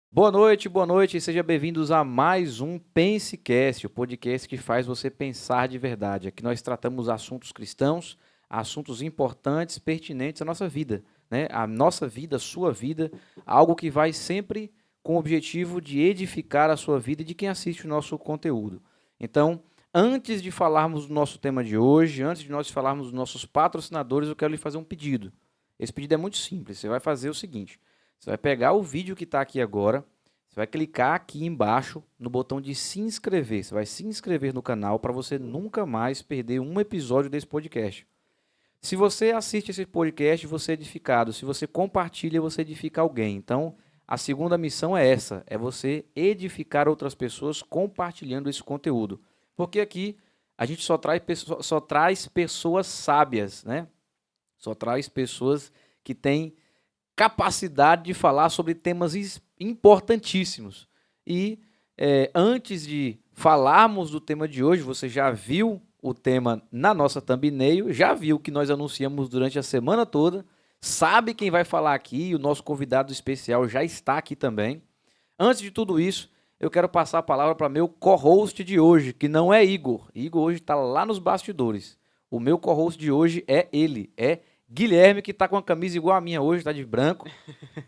Boa noite, e sejam bem-vindos a mais um Pensecast, o podcast que faz você pensar de verdade. Aqui nós tratamos assuntos cristãos, assuntos importantes, pertinentes à nossa vida, né? A nossa vida, a sua vida, algo que vai sempre com o objetivo de edificar a sua vida e de quem assiste o nosso conteúdo. Então, antes de falarmos do nosso tema de hoje, antes de nós falarmos dos nossos patrocinadores, eu quero lhe fazer um pedido. Esse pedido é muito simples, você vai fazer o seguinte: você vai pegar o vídeo que está aqui agora, você vai clicar aqui embaixo no botão de se inscrever. Você vai se inscrever no canal para você nunca mais perder um episódio desse podcast. Se você assiste esse podcast, você é edificado. Se você compartilha, você edifica alguém. Então, a segunda missão é essa, é você edificar outras pessoas compartilhando esse conteúdo. Porque aqui a gente só traz pessoas sábias, né? Só traz pessoas que têm capacidade de falar sobre temas importantíssimos. E antes de falarmos do tema de hoje, você já viu o tema na nossa thumbnail, já viu que nós anunciamos durante a semana toda, sabe quem vai falar aqui, o nosso convidado especial já está aqui também. Antes de tudo isso, eu quero passar a palavra para meu co-host de hoje, que não é Igor. Igor hoje está lá nos bastidores. O meu co-host de hoje é ele, é Guilherme, que está com a camisa igual a minha hoje, está de branco.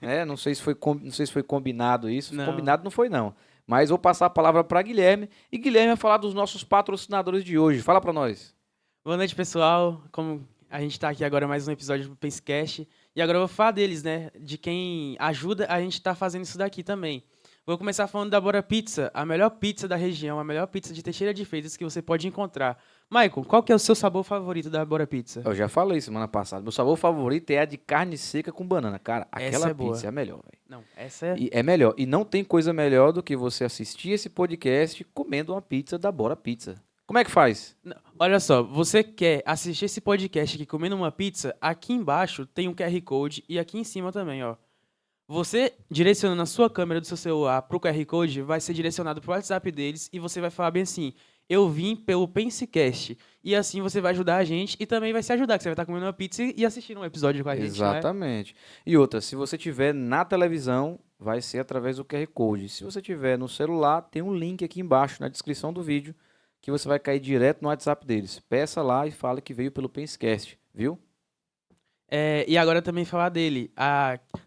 Né? Não sei se foi combinado isso. Não. Combinado não foi, não. Mas vou passar a palavra para Guilherme. E Guilherme vai falar dos nossos patrocinadores de hoje. Fala para nós. Boa noite, pessoal. Como a gente tá aqui agora mais um episódio do Pensecast. E agora eu vou falar deles, né? De quem ajuda a gente tá fazendo isso daqui também. Vou começar falando da Bora Pizza, a melhor pizza da região, a melhor pizza de Teixeira de Freitas que você pode encontrar. Michael, qual que é o seu sabor favorito da Bora Pizza? Eu já falei semana passada. Meu sabor favorito é a de carne seca com banana. Cara, Essa aquela é boa. pizza é a melhor, velho. Não, essa é... E é melhor. E não tem coisa melhor do que você assistir esse podcast comendo uma pizza da Bora Pizza. Como é que faz? Não, olha só, você quer assistir esse podcast aqui comendo uma pizza? Aqui embaixo tem um QR Code e aqui em cima também, ó. Você direcionando a sua câmera do seu celular pro QR Code, vai ser direcionado pro WhatsApp deles e você vai falar bem assim: eu vim pelo Pensecast. E assim você vai ajudar a gente e também vai se ajudar, que você vai estar comendo uma pizza e assistindo um episódio com a gente, né? Exatamente. E outra, se você tiver na televisão, vai ser através do QR Code. Se você tiver no celular, tem um link aqui embaixo na descrição do vídeo que você vai cair direto no WhatsApp deles. Peça lá e fala que veio pelo Pensecast, viu? E agora também falar dele.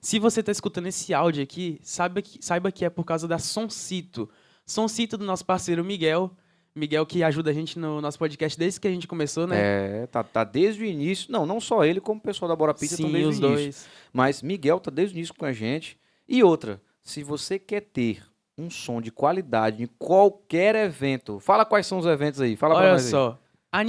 Se você está escutando esse áudio aqui, saiba que é por causa da Soncito. Soncito do nosso parceiro Miguel. Miguel que ajuda a gente no nosso podcast desde que a gente começou, né? Tá desde o início. Não só ele, como o pessoal da Bora Pizza estão Sim, desde o os início. dois. Mas Miguel tá desde o início com a gente. E outra, se você quer ter um som de qualidade em qualquer evento, fala quais são os eventos aí, fala pra Olha nós aí. só,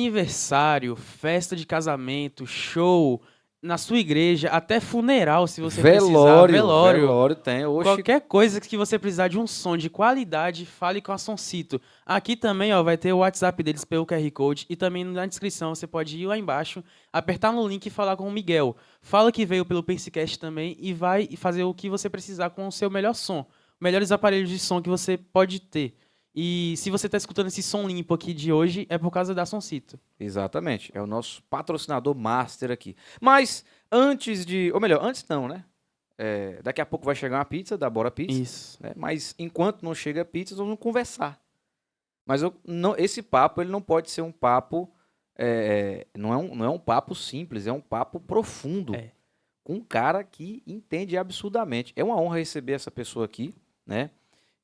aniversário, festa de casamento, show, na sua igreja, até funeral, se você precisar, velório, Velório tem. Oxe, qualquer coisa que você precisar de um som de qualidade, fale com a Soncito. Aqui também, ó, vai ter o WhatsApp deles pelo QR Code e também na descrição você pode ir lá embaixo, apertar no link e falar com o Miguel. Fala que veio pelo Pensecast também e vai fazer o que você precisar com o seu melhor som, melhores aparelhos de som que você pode ter. E se você está escutando esse som limpo aqui de hoje, é por causa da Soncito. exatamente, é o nosso patrocinador master aqui. Mas antes de, ou melhor, antes não, né? Daqui a pouco vai chegar uma pizza da Bora Pizza, Isso. né? Mas enquanto não chega a pizza, nós vamos conversar. Mas esse papo ele não pode ser um papo, não é um papo simples, é um papo profundo, É. com um cara que entende absurdamente. É uma honra receber essa pessoa aqui, né?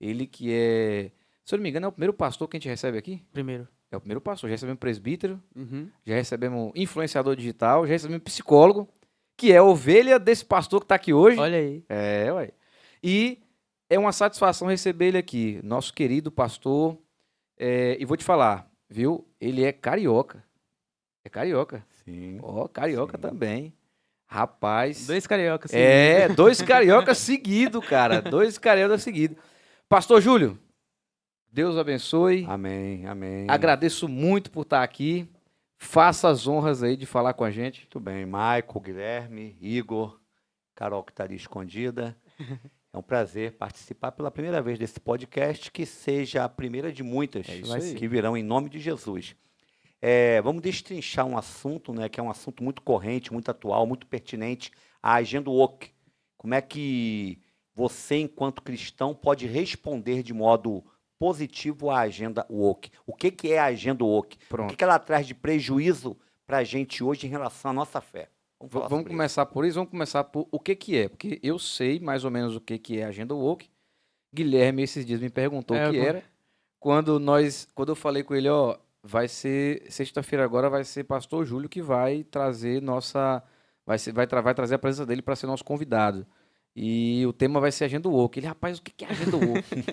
Ele que é, se eu não me engano, é o primeiro pastor que a gente recebe aqui. Primeiro. É o primeiro pastor. Já recebemos presbítero, Uhum. já recebemos influenciador digital, já recebemos psicólogo, que é a ovelha desse pastor que está aqui hoje. Olha aí. Ué. E é uma satisfação receber ele aqui, nosso querido pastor. E vou te falar, viu? Ele é carioca. É carioca. Sim, Ó, carioca sim. também. Rapaz. Dois cariocas seguidos. Dois cariocas seguidos, cara. Dois cariocas seguidos. Pastor Júlio, Deus abençoe. Amém, amém. Agradeço muito por estar aqui. Faça as honras aí de falar com a gente. Muito bem, Maico, Guilherme, Igor, Carol que está ali escondida. É um prazer participar pela primeira vez desse podcast, que seja a primeira de muitas É isso Vai aí. ser. que virão em nome de Jesus. Vamos destrinchar um assunto, né, que é um assunto muito corrente, muito atual, muito pertinente, a agenda woke. Como é que você, enquanto cristão, pode responder de modo positivo à agenda woke? O que, que é a agenda woke? O Pronto. que, que ela traz de prejuízo para a gente hoje em relação à nossa fé? Vamos falar Vamos sobre começar por isso, vamos começar por o que que é, porque eu sei mais ou menos o que que é a agenda woke. Guilherme esses dias me perguntou o É, que era. Quando eu falei com ele, ó, vai ser sexta-feira agora vai ser Pastor Júlio que vai trazer vai trazer a presença dele para ser nosso convidado. E o tema vai ser agenda woke. Ele, rapaz, o que que é agenda woke?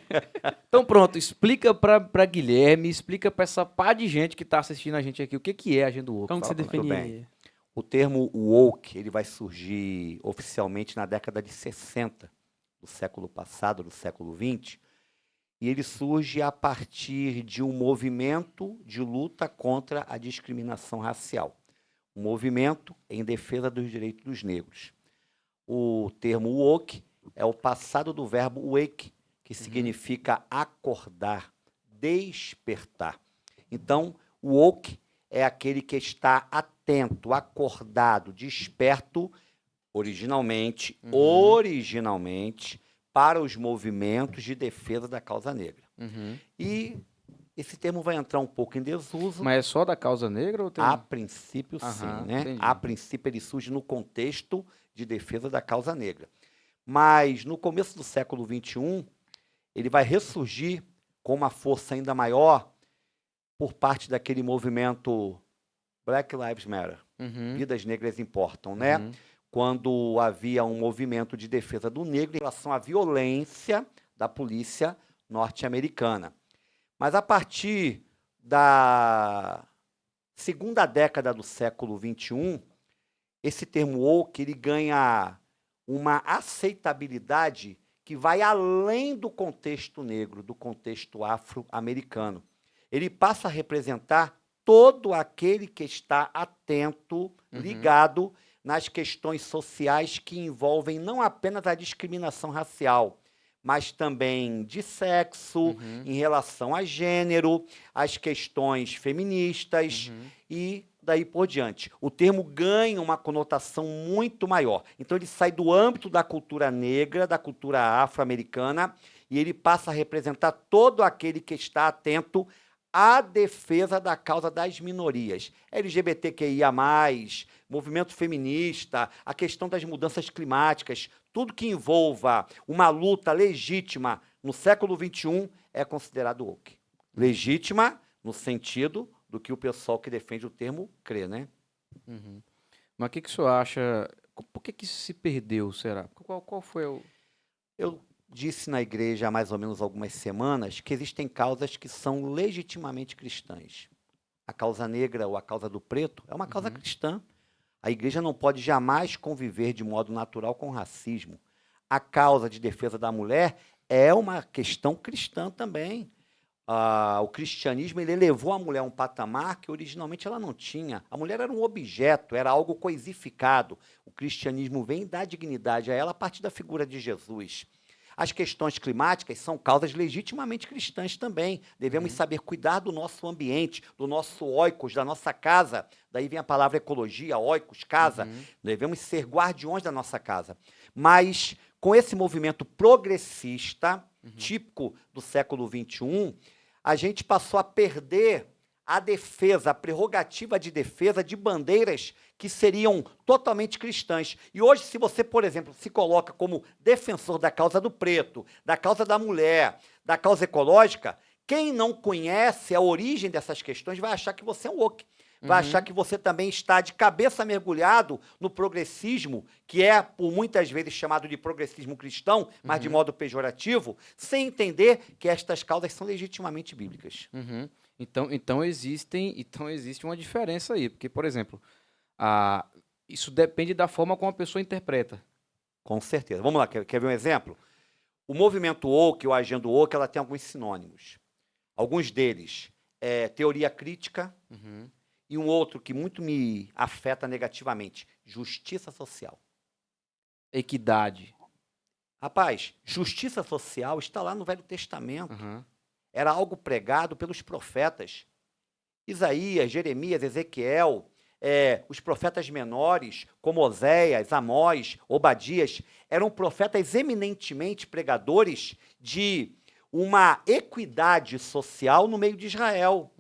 Então pronto, explica para Guilherme, explica para essa pá de gente que tá assistindo a gente aqui o que que é agenda woke. Como que você Fala pra nós. Tudo bem. definiria? O termo woke, ele vai surgir oficialmente na década de 60 do século passado, do século 20, e ele surge a partir de um movimento de luta contra a discriminação racial. Um movimento em defesa dos direitos dos negros. O termo woke é o passado do verbo wake, que significa acordar, despertar. Então, o woke é aquele que está atento, acordado, desperto, originalmente, para os movimentos de defesa da causa negra. Uhum. E esse termo vai entrar um pouco em desuso. Mas é só da causa negra ou tem... A princípio, sim, Aham, né? entendi. A princípio, ele surge no contexto de defesa da causa negra. Mas, no começo do século XXI, ele vai ressurgir com uma força ainda maior por parte daquele movimento Black Lives Matter. Uhum. Vidas negras importam, né? Uhum. Quando havia um movimento de defesa do negro em relação à violência da polícia norte-americana. Mas a partir da segunda década do século XXI, esse termo woke ele ganha uma aceitabilidade que vai além do contexto negro, do contexto afro-americano. Ele passa a representar todo aquele que está atento, ligado nas questões sociais que envolvem não apenas a discriminação racial, mas também de sexo, em relação a gênero, as questões feministas e daí por diante. O termo ganha uma conotação muito maior. Então ele sai do âmbito da cultura negra, da cultura afro-americana, e ele passa a representar todo aquele que está atento à defesa da causa das minorias. LGBTQIA+, movimento feminista, a questão das mudanças climáticas, tudo que envolva uma luta legítima no século XXI é considerado woke. Legítima no sentido do que o pessoal que defende o termo crê, né? Uhum. Mas o que que o senhor acha? Por que que isso se perdeu, será? Qual foi o... Eu disse na igreja há mais ou menos algumas semanas que existem causas que são legitimamente cristãs. A causa negra ou a causa do preto é uma causa cristã. A igreja não pode jamais conviver de modo natural com racismo. A causa de defesa da mulher é uma questão cristã também. O cristianismo ele elevou a mulher a um patamar que originalmente ela não tinha. A mulher era um objeto, era algo coisificado. O cristianismo vem dar dignidade a ela a partir da figura de Jesus. As questões climáticas são causas legitimamente cristãs também. Devemos saber cuidar do nosso ambiente, do nosso oikos, da nossa casa. Daí vem a palavra ecologia, oikos, casa. Devemos ser guardiões da nossa casa. Mas, com esse movimento progressista, típico do século XXI, a gente passou a perder a defesa, a prerrogativa de defesa de bandeiras que seriam totalmente cristãs. E hoje, se você, por exemplo, se coloca como defensor da causa do preto, da causa da mulher, da causa ecológica, quem não conhece a origem dessas questões vai achar que você é um woke. Vai achar que você também está de cabeça mergulhado no progressismo, que é, por muitas vezes, chamado de progressismo cristão, mas de modo pejorativo, sem entender que estas causas são legitimamente bíblicas. Então existe uma diferença aí, porque, por exemplo, isso depende da forma como a pessoa interpreta. Com certeza. Vamos lá, quer ver um exemplo? O movimento woke, ou a agenda woke, ela tem alguns sinônimos. Alguns deles é teoria crítica, e um outro que muito me afeta negativamente, justiça social. Equidade. Rapaz, justiça social está lá no Velho Testamento. Era algo pregado pelos profetas. Isaías, Jeremias, Ezequiel, os profetas menores, como Oséias, Amós, Obadias, eram profetas eminentemente pregadores de uma equidade social no meio de Israel.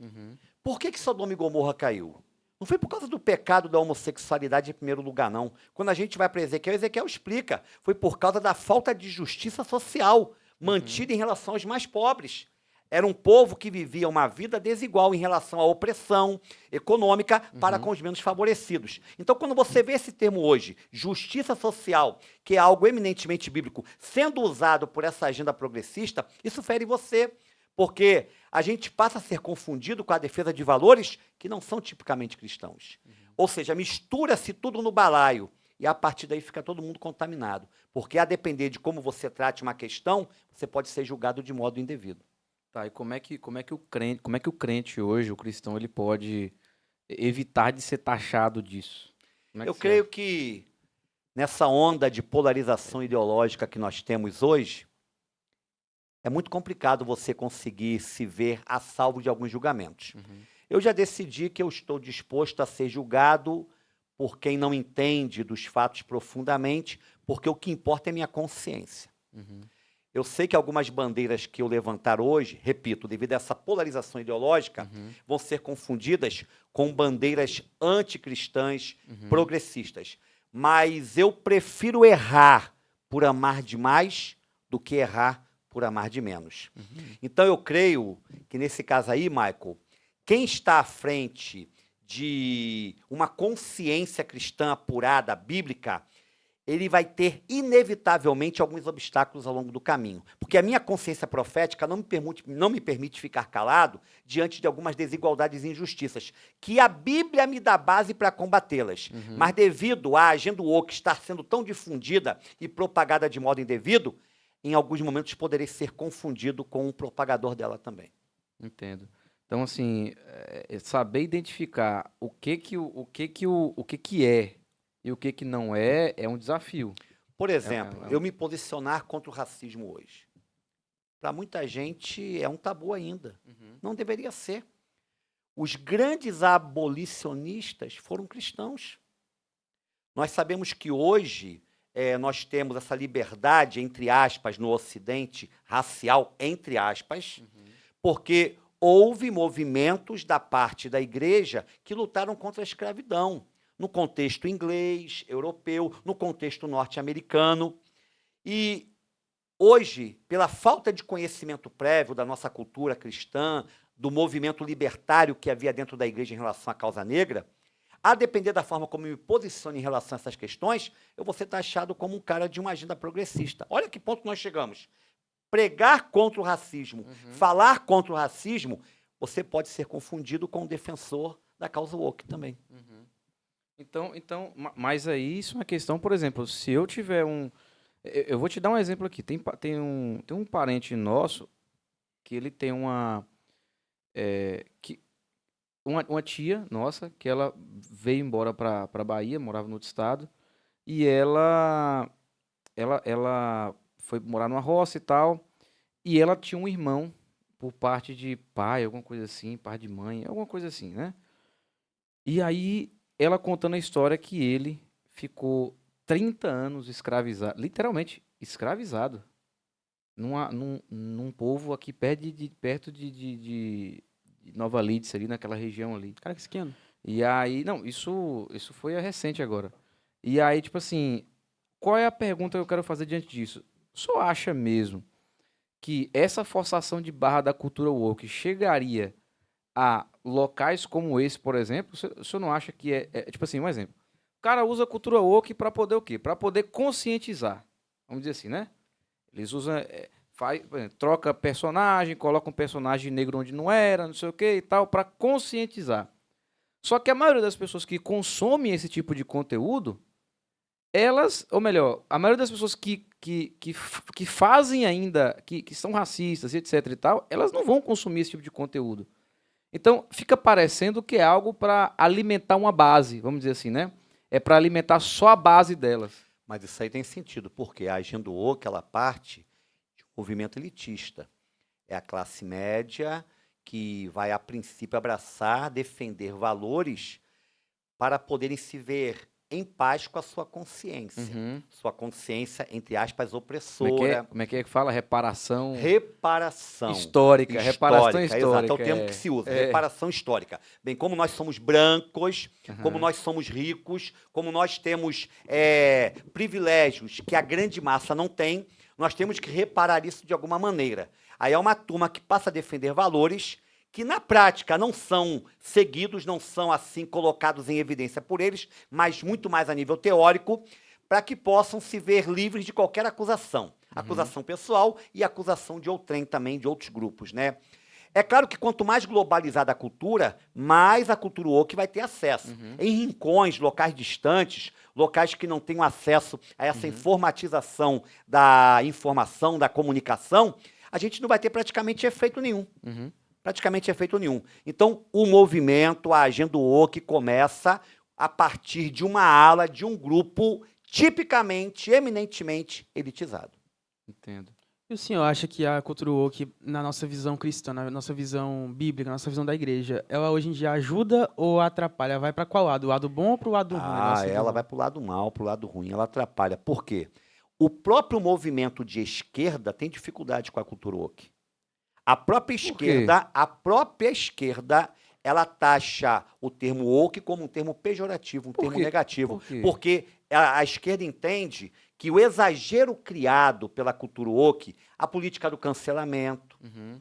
Por que Sodoma e Gomorra caiu? Não foi por causa do pecado da homossexualidade em primeiro lugar, não. Quando a gente vai para Ezequiel explica. Foi por causa da falta de justiça social mantida em relação aos mais pobres. Era um povo que vivia uma vida desigual em relação à opressão econômica para com os menos favorecidos. Então, quando você vê esse termo hoje, justiça social, que é algo eminentemente bíblico, sendo usado por essa agenda progressista, isso fere você. Porque a gente passa a ser confundido com a defesa de valores que não são tipicamente cristãos. Ou seja, mistura-se tudo no balaio e a partir daí fica todo mundo contaminado. Porque a depender de como você trate uma questão, você pode ser julgado de modo indevido. Tá, e como é que o crente hoje, o cristão, ele pode evitar de ser taxado disso? Como é que Eu você creio acha? que nessa onda de polarização ideológica que nós temos hoje, é muito complicado você conseguir se ver a salvo de alguns julgamentos. Eu já decidi que eu estou disposto a ser julgado por quem não entende dos fatos profundamente, porque o que importa é minha consciência. Eu sei que algumas bandeiras que eu levantar hoje, repito, devido a essa polarização ideológica, vão ser confundidas com bandeiras anticristãs, progressistas. Mas eu prefiro errar por amar demais do que errar por amar de menos. Então eu creio que nesse caso aí, Michael, quem está à frente de uma consciência cristã apurada, bíblica, ele vai ter, inevitavelmente, alguns obstáculos ao longo do caminho. Porque a minha consciência profética não me permite ficar calado diante de algumas desigualdades e injustiças, que a Bíblia me dá base para combatê-las. Mas devido à agenda woke estar sendo tão difundida e propagada de modo indevido, em alguns momentos poderei ser confundido com um propagador dela também. Entendo. Então, assim, saber identificar o que que é e o que que não é um desafio. Por É, exemplo, é eu me posicionar contra o racismo hoje. Para muita gente é um tabu ainda. Não deveria ser. Os grandes abolicionistas foram cristãos. Nós sabemos que hoje nós temos essa liberdade, entre aspas, no Ocidente, racial, entre aspas, porque houve movimentos da parte da igreja que lutaram contra a escravidão, no contexto inglês, europeu, no contexto norte-americano. E hoje, pela falta de conhecimento prévio da nossa cultura cristã, do movimento libertário que havia dentro da igreja em relação à causa negra, a depender da forma como eu me posiciono em relação a essas questões, eu vou ser taxado como um cara de uma agenda progressista. Olha que ponto nós chegamos. Pregar contra o racismo, falar contra o racismo, você pode ser confundido com um defensor da causa woke também. Então, mas aí isso é uma questão, por exemplo, se eu tiver eu vou te dar um exemplo aqui. Tem um parente nosso que ele tem uma tia nossa que ela veio embora para Bahia, morava no outro estado, e ela foi morar numa roça e tal, e ela tinha um irmão por parte de pai, alguma coisa assim, pai de mãe, alguma coisa assim, né? E aí ela contando a história que ele ficou 30 anos escravizado, literalmente escravizado, num povo aqui perto de Nova Leeds, ali naquela região ali. Cara, que esquema. E aí, não, isso foi recente agora. E aí, tipo assim, qual é a pergunta que eu quero fazer diante disso? O senhor acha mesmo que essa forçação de barra da cultura woke chegaria a locais como esse, por exemplo? O senhor não acha que tipo assim, um exemplo. O cara usa a cultura woke para poder o quê? Para poder conscientizar. Vamos dizer assim, né? Eles usam, por exemplo, troca personagem, coloca um personagem negro onde não era, não sei o que e tal, para conscientizar. Só que a maioria das pessoas que consomem esse tipo de conteúdo, elas, ou melhor, a maioria das pessoas que fazem ainda, que são racistas e etc e tal, elas não vão consumir esse tipo de conteúdo. Então, fica parecendo que é algo para alimentar uma base, vamos dizer assim, né? É para alimentar só a base delas. Mas isso aí tem sentido, porque a agenda woke, ela parte de um movimento elitista. É a classe média que vai, a princípio, abraçar, defender valores para poderem se ver em paz com a sua consciência. Uhum. Sua consciência, entre aspas, Como é que é? opressora. Como é que fala? Reparação Reparação histórica. Reparação exato, é histórica. o termo que se usa, É. reparação histórica. Bem, como nós somos brancos, como Aham. nós somos ricos, como nós temos privilégios que a grande massa não tem, nós temos que reparar isso de alguma maneira. Aí é uma turma que passa a defender valores que na prática não são seguidos, não são assim colocados em evidência por eles, mas muito mais a nível teórico, para que possam se ver livres de qualquer acusação. Acusação pessoal e acusação de outrem também, de outros grupos, né? É claro que quanto mais globalizada a cultura, mais a cultura woke vai ter acesso. Em rincões, locais distantes, locais que não tenham acesso a essa informatização da informação, da comunicação, a gente não vai ter praticamente efeito nenhum. Uhum. Praticamente efeito nenhum. Então, o movimento, a agenda woke começa a partir de uma ala, de um grupo tipicamente, eminentemente elitizado. Entendo. E o senhor acha que a cultura woke, na nossa visão cristã, na nossa visão bíblica, na nossa visão da igreja, ela hoje em dia ajuda ou atrapalha? Vai para qual lado? O lado bom ou para o lado ruim? na nossa Ela visão? vai para o lado mal, para o lado ruim, ela atrapalha. Por quê? O próprio movimento de esquerda tem dificuldade com a cultura woke. A própria quê? esquerda, ela taxa o termo woke como um termo pejorativo, um Por termo quê? negativo. Por quê? Porque a esquerda entende que o exagero criado pela cultura woke, a política do cancelamento,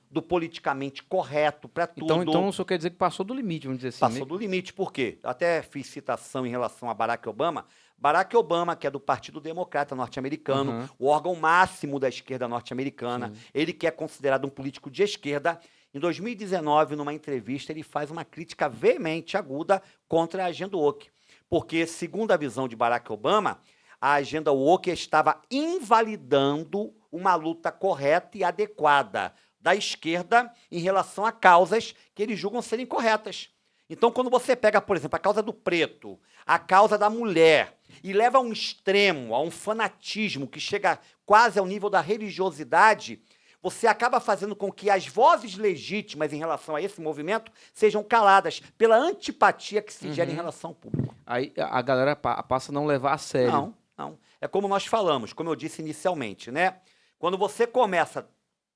do politicamente correto para tudo, Então o senhor quer dizer que passou do limite, vamos dizer assim. passou do limite. Por quê? Eu até fiz citação em relação a Barack Obama. Barack Obama, que é do Partido Democrata norte-americano, Uhum. o órgão máximo da esquerda norte-americana, ele que é considerado um político de esquerda, em 2019, numa entrevista, ele faz uma crítica veemente, aguda, contra a agenda woke. Porque, segundo a visão de Barack Obama, a agenda woke estava invalidando uma luta correta e adequada da esquerda em relação a causas que eles julgam serem corretas. Então, quando você pega, por exemplo, a causa do preto, a causa da mulher, e leva a um extremo, a um fanatismo que chega quase ao nível da religiosidade, você acaba fazendo com que as vozes legítimas em relação a esse movimento sejam caladas pela antipatia que se gera em relação ao público. Aí a galera passa a não levar a sério. Não. É como nós falamos, como eu disse inicialmente, né? Quando você começa,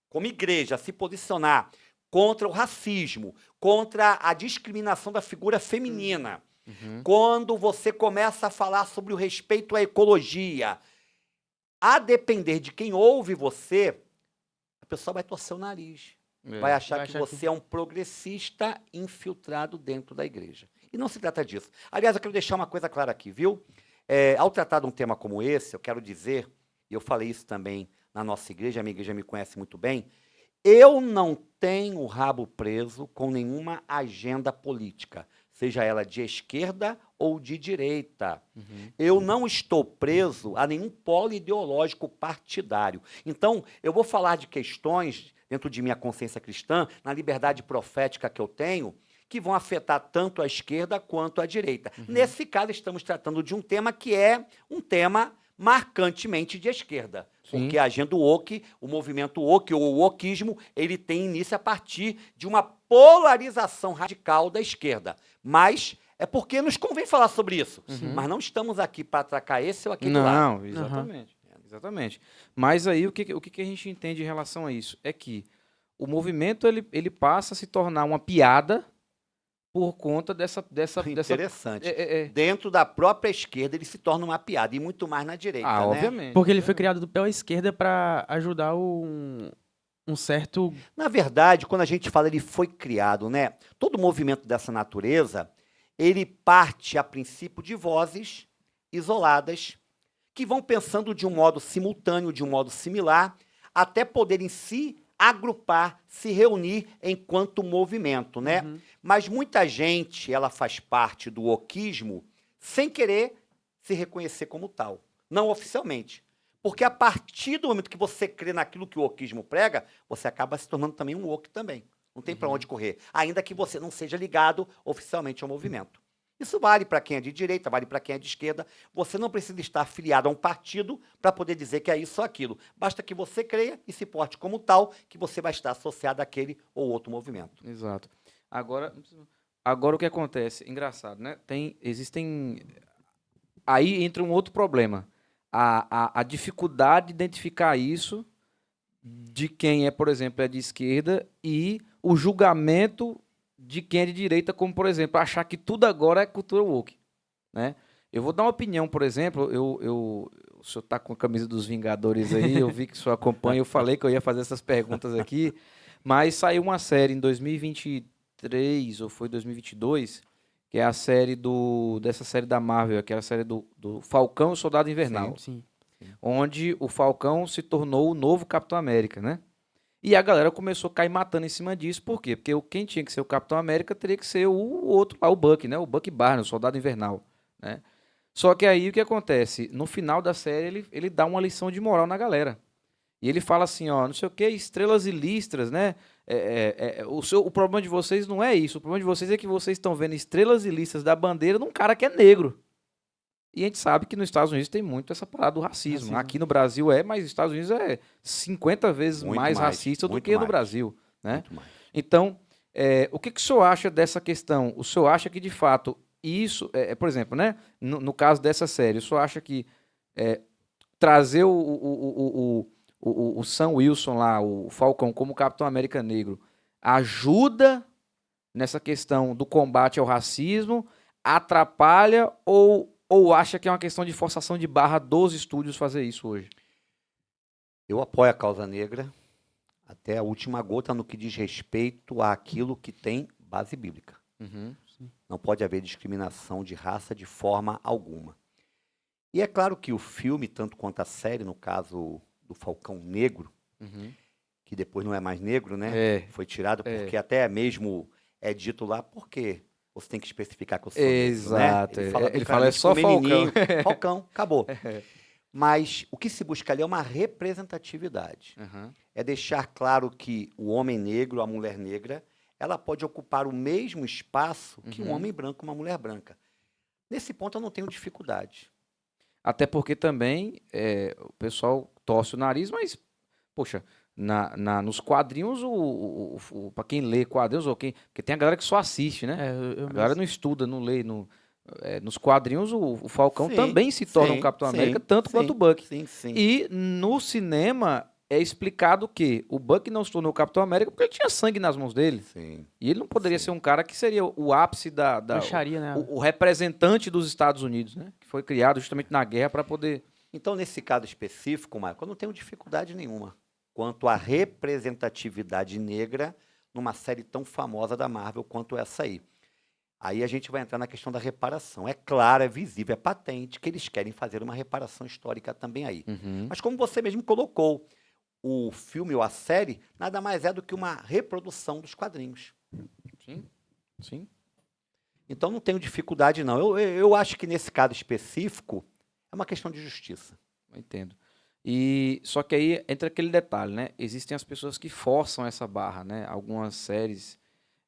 como igreja, a se posicionar contra o racismo, contra a discriminação da figura feminina, quando você começa a falar sobre o respeito à ecologia, a depender de quem ouve você, a pessoa vai torcer o nariz. Vai achar que você é um progressista infiltrado dentro da igreja. E não se trata disso. Aliás, eu quero deixar uma coisa clara aqui, viu? Ao tratar de um tema como esse, eu quero dizer, e eu falei isso também na nossa igreja, a minha igreja me conhece muito bem, eu não tenho o rabo preso com nenhuma agenda política, seja ela de esquerda ou de direita. Eu não estou preso a nenhum polo ideológico partidário. Então, eu vou falar de questões dentro de minha consciência cristã, na liberdade profética que eu tenho, que vão afetar tanto a esquerda quanto a direita. Nesse caso, estamos tratando de um tema que é um tema marcantemente de esquerda. Sim. Porque a agenda woke, o movimento woke, ou o wokeismo, ele tem início a partir de uma polarização radical da esquerda. Mas é porque nos convém falar sobre isso. Mas não estamos aqui para atracar esse ou aquele lado. Não, exatamente. Exatamente. Mas aí o que a gente entende em relação a isso? É que o movimento ele passa a se tornar uma piada por conta dessa Interessante. Dentro da própria esquerda, ele se torna uma piada, e muito mais na direita, né? obviamente. Porque ele foi criado pela esquerda para ajudar um certo... Na verdade, quando a gente fala ele foi criado, né? Todo movimento dessa natureza, ele parte a princípio de vozes isoladas que vão pensando de um modo simultâneo, de um modo similar, até poderem se agrupar, se reunir enquanto movimento, né? Mas muita gente, ela faz parte do wokeismo sem querer se reconhecer como tal, não oficialmente. Porque a partir do momento que você crê naquilo que o wokeismo prega, você acaba se tornando também um woke também. Não tem para onde correr, ainda que você não seja ligado oficialmente ao movimento. Isso vale para quem é de direita, vale para quem é de esquerda. Você não precisa estar afiliado a um partido para poder dizer que é isso ou aquilo. Basta que você creia e se porte como tal, que você vai estar associado àquele ou outro movimento. Exato. Agora, Agora o que acontece? Engraçado, né? Existem. Aí entra um outro problema. A dificuldade de identificar isso de quem é, por exemplo, é de esquerda e o julgamento de quem é de direita, como, por exemplo, achar que tudo agora é cultura woke, né? Eu vou dar uma opinião, por exemplo, o senhor tá com a camisa dos Vingadores aí, eu vi que o senhor acompanha, eu falei que eu ia fazer essas perguntas aqui, mas saiu uma série em 2023, ou foi 2022, que é a série dessa série da Marvel, que é a série do Falcão e o Soldado Invernal, Sim. onde o Falcão se tornou o novo Capitão América, né? E a galera começou a cair matando em cima disso, por quê? Porque quem tinha que ser o Capitão América teria que ser o outro lá, o Bucky, né? O Bucky Barnes, o Soldado Invernal, né? Só que aí o que acontece? No final da série ele dá uma lição de moral na galera. E ele fala assim, ó, não sei o que, estrelas e listras, né? O problema de vocês não é isso. O problema de vocês é que vocês estão vendo estrelas e listras da bandeira num cara que é negro. E a gente sabe que nos Estados Unidos tem muito essa parada do racismo. Aqui no Brasil mas nos Estados Unidos é 50 vezes Muito mais mais, racista do muito que no mais. Brasil, né? Muito mais. Então, o que o senhor acha dessa questão? O senhor acha que, de fato, isso... por exemplo, né? No caso dessa série, o senhor acha que trazer o Sam Wilson lá, o Falcão, como Capitão América Negro, ajuda nessa questão do combate ao racismo, atrapalha ou acha que é uma questão de forçação de barra dos estúdios fazer isso hoje? Eu apoio a causa negra até a última gota no que diz respeito àquilo que tem base bíblica. Uhum. Não pode haver discriminação de raça de forma alguma. E é claro que o filme, tanto quanto a série, no caso do Falcão Negro, Uhum. que depois não é mais negro, né? Foi tirado porque até mesmo é dito lá, porque você tem que especificar que eu sou Exato. negro, né? Ele fala é só com Falcão. menininho, Falcão, acabou. Mas o que se busca ali é uma representatividade. Uhum. É deixar claro que o homem negro, a mulher negra, ela pode ocupar o mesmo espaço que um homem branco, uma mulher branca. Nesse ponto eu não tenho dificuldade. Até porque também o pessoal torce o nariz, mas, poxa, nos quadrinhos, para quem lê quadrinhos, porque tem a galera que só assiste, né? A galera não estuda, não lê. Nos quadrinhos, o Falcão Sim, também se torna um Capitão América, tanto quanto o Bucky. Sim. E no cinema é explicado que o Bucky não se tornou o Capitão América porque ele tinha sangue nas mãos dele. Sim. E ele não poderia ser um cara que seria o ápice Bruxaria, né? o representante dos Estados Unidos, né? Que foi criado justamente na guerra para poder... Então, nesse caso específico, Marco, eu não tenho dificuldade nenhuma quanto à representatividade negra numa série tão famosa da Marvel quanto essa aí. Aí a gente vai entrar na questão da reparação. É claro, é visível, é patente que eles querem fazer uma reparação histórica também aí. Uhum. Mas como você mesmo colocou, o filme ou a série nada mais é do que uma reprodução dos quadrinhos. Sim. Então não tenho dificuldade, não. Eu acho que nesse caso específico é uma questão de justiça. Entendo. E só que aí entra aquele detalhe, né? Existem as pessoas que forçam essa barra, né? Algumas séries.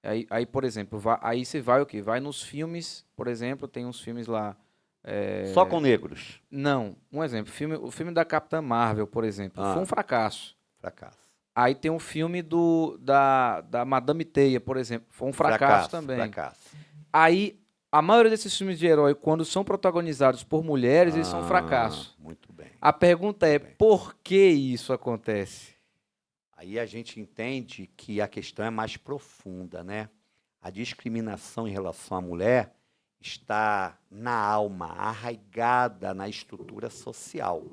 Aí por exemplo, aí você vai o quê? Vai nos filmes, por exemplo, tem uns filmes lá. Só com negros. Não, um exemplo. O filme da Capitã Marvel, por exemplo, foi um fracasso. Fracasso. Aí tem um filme da Madame Teia, por exemplo. Foi um fracasso também. Fracasso. Aí, a maioria desses filmes de herói, quando são protagonizados por mulheres, eles são um fracasso. Muito bem. A pergunta é, por que isso acontece? Aí a gente entende que a questão é mais profunda, né? A discriminação em relação à mulher está na alma, arraigada na estrutura social.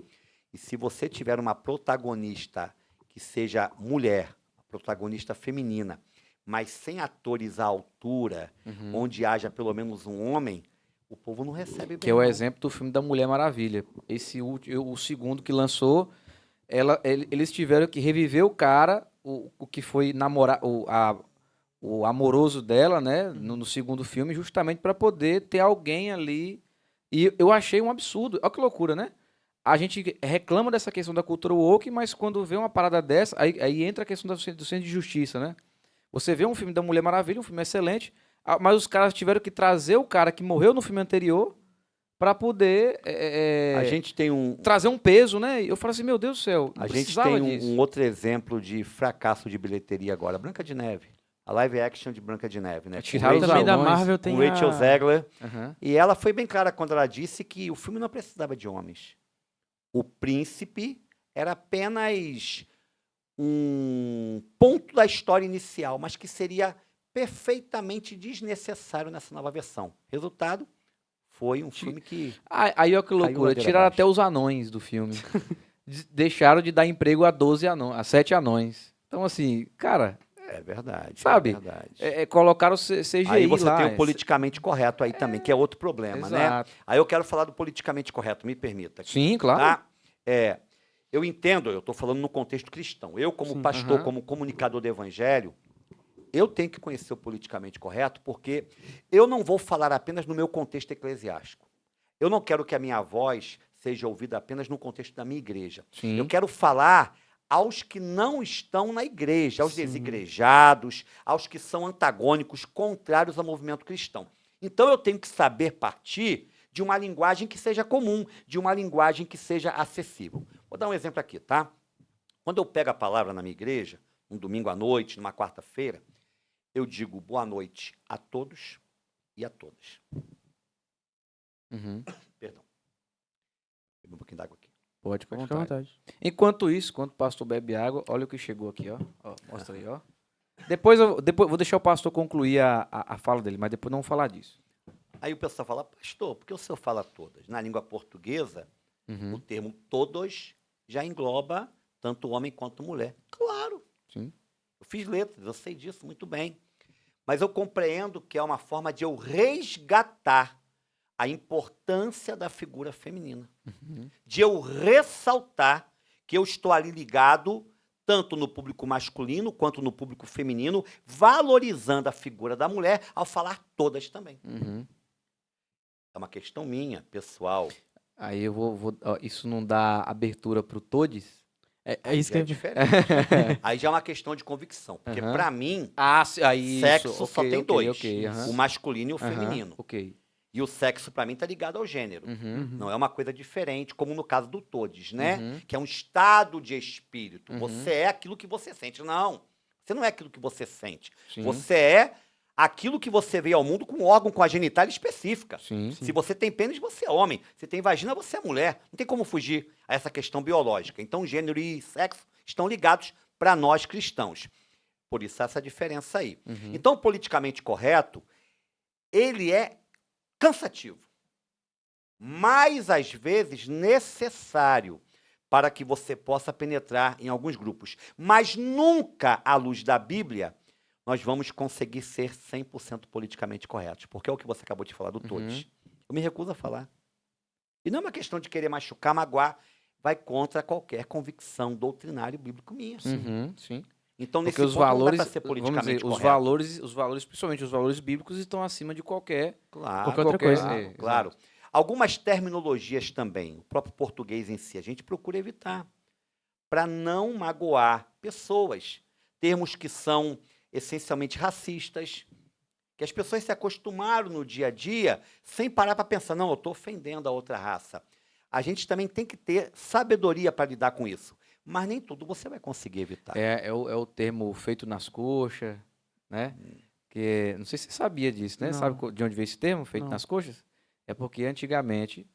E se você tiver uma protagonista que seja mulher, uma protagonista feminina, mas sem atores à altura, onde haja pelo menos um homem, o povo não recebe bem. Que é o não. exemplo do filme da Mulher Maravilha. O segundo que lançou, eles tiveram que reviver o cara, o que foi o amoroso dela, né, no segundo filme, justamente para poder ter alguém ali. E eu achei um absurdo. Olha que loucura, né? A gente reclama dessa questão da cultura woke, mas quando vê uma parada dessa, aí entra a questão do senso de justiça, né? Você vê um filme da Mulher Maravilha, um filme excelente, mas os caras tiveram que trazer o cara que morreu no filme anterior para poder A gente tem trazer um peso, né? Eu falo assim, meu Deus do céu, não A gente precisava tem disso. um outro exemplo de fracasso de bilheteria agora, Branca de Neve. A live action de Branca de Neve, né? Tiraram os Também da anões. Marvel tem Com Rachel Zegler. Aham. E ela foi bem clara quando ela disse que o filme não precisava de homens. O príncipe era apenas um ponto da história inicial, mas que seria perfeitamente desnecessário nessa nova versão. Resultado, foi um filme que... Aí, ó que loucura, ladeira tiraram abaixo. até os anões do filme. Deixaram de dar emprego a 7 anões. Então, assim, cara, É verdade. Sabe? É verdade. colocaram o CGI Aí você lá. tem o politicamente correto aí também, que é outro problema, né? Exato. Aí eu quero falar do politicamente correto, me permita. Sim, claro. Tá? Eu entendo, eu estou falando no contexto cristão. Eu, como Sim, pastor, aham. como comunicador do evangelho, eu tenho que conhecer o politicamente correto, porque eu não vou falar apenas no meu contexto eclesiástico. Eu não quero que a minha voz seja ouvida apenas no contexto da minha igreja. Sim. Eu quero falar aos que não estão na igreja, aos Sim. desigrejados, aos que são antagônicos, contrários ao movimento cristão. Então eu tenho que saber partir de uma linguagem que seja comum, de uma linguagem que seja acessível. Vou dar um exemplo aqui, tá? Quando eu pego a palavra na minha igreja, um domingo à noite, numa quarta-feira, eu digo boa noite a todos e a todas. Uhum. Perdão. Bebi um pouquinho d'água aqui. Pode ficar à Fica à vontade. vontade. Enquanto isso, enquanto o pastor bebe água, olha o que chegou aqui, ó. Ó, mostra aí, ó. Depois vou deixar o pastor concluir a fala dele, mas depois não vamos falar disso. Aí o pessoal fala, pastor, por que o senhor fala todas? Na língua portuguesa, o Uhum. termo todos já engloba tanto homem quanto mulher. Claro. Sim. Eu fiz letras, eu sei disso muito bem. Mas eu compreendo que é uma forma de eu resgatar a importância da figura feminina. Uhum. De eu ressaltar que eu estou ali ligado tanto no público masculino quanto no público feminino, valorizando a figura da mulher ao falar todas também. Uhum. É uma questão minha, pessoal. Aí eu ó, isso não dá abertura pro todes? É isso que Já é eu... diferente. Aí já é uma questão de convicção. Porque, Aham. para mim, Aí sexo isso. só Ok, tem ok, dois. ok, aham. O masculino e o Aham, feminino. Ok. E o sexo, para mim, está ligado ao gênero. Uhum. Não é uma coisa diferente, como no caso do todes, né? Uhum. Que é um estado de espírito. Uhum. Você é aquilo que você sente. Não, você não é aquilo que você sente. Sim. Você é aquilo que você veio ao mundo com um órgão, com a genitália específica. Sim. Se você tem pênis, você é homem. Se tem vagina, você é mulher. Não tem como fugir a essa questão biológica. Então, gênero e sexo estão ligados para nós cristãos. Por isso, essa diferença aí. Uhum. Então, o politicamente correto, ele é cansativo, mas, às vezes, necessário para que você possa penetrar em alguns grupos. Mas nunca, à luz da Bíblia, nós vamos conseguir ser 100% politicamente corretos, porque é o que você acabou de falar do todos. Eu me recuso a falar. E não é uma questão de querer machucar, magoar, vai contra qualquer convicção doutrinária bíblico minha. Uhum. Sim. Então, nesse Porque os ponto, não dá valores, para ser vamos politicamente dizer, os correto. valores, principalmente os valores bíblicos, estão acima de qualquer. Claro, Qualquer outra coisa. Claro, claro. Algumas terminologias também, o próprio português em si, a gente procura evitar, para não magoar pessoas. Termos que são essencialmente racistas, que as pessoas se acostumaram no dia a dia, sem parar para pensar, não, eu estou ofendendo a outra raça. A gente também tem que ter sabedoria para lidar com isso. Mas nem tudo você vai conseguir evitar. É o termo feito nas coxas, né? Que, não sei se você sabia disso, né? Não. Sabe de onde veio esse termo, feito Não. nas coxas? É porque antigamente,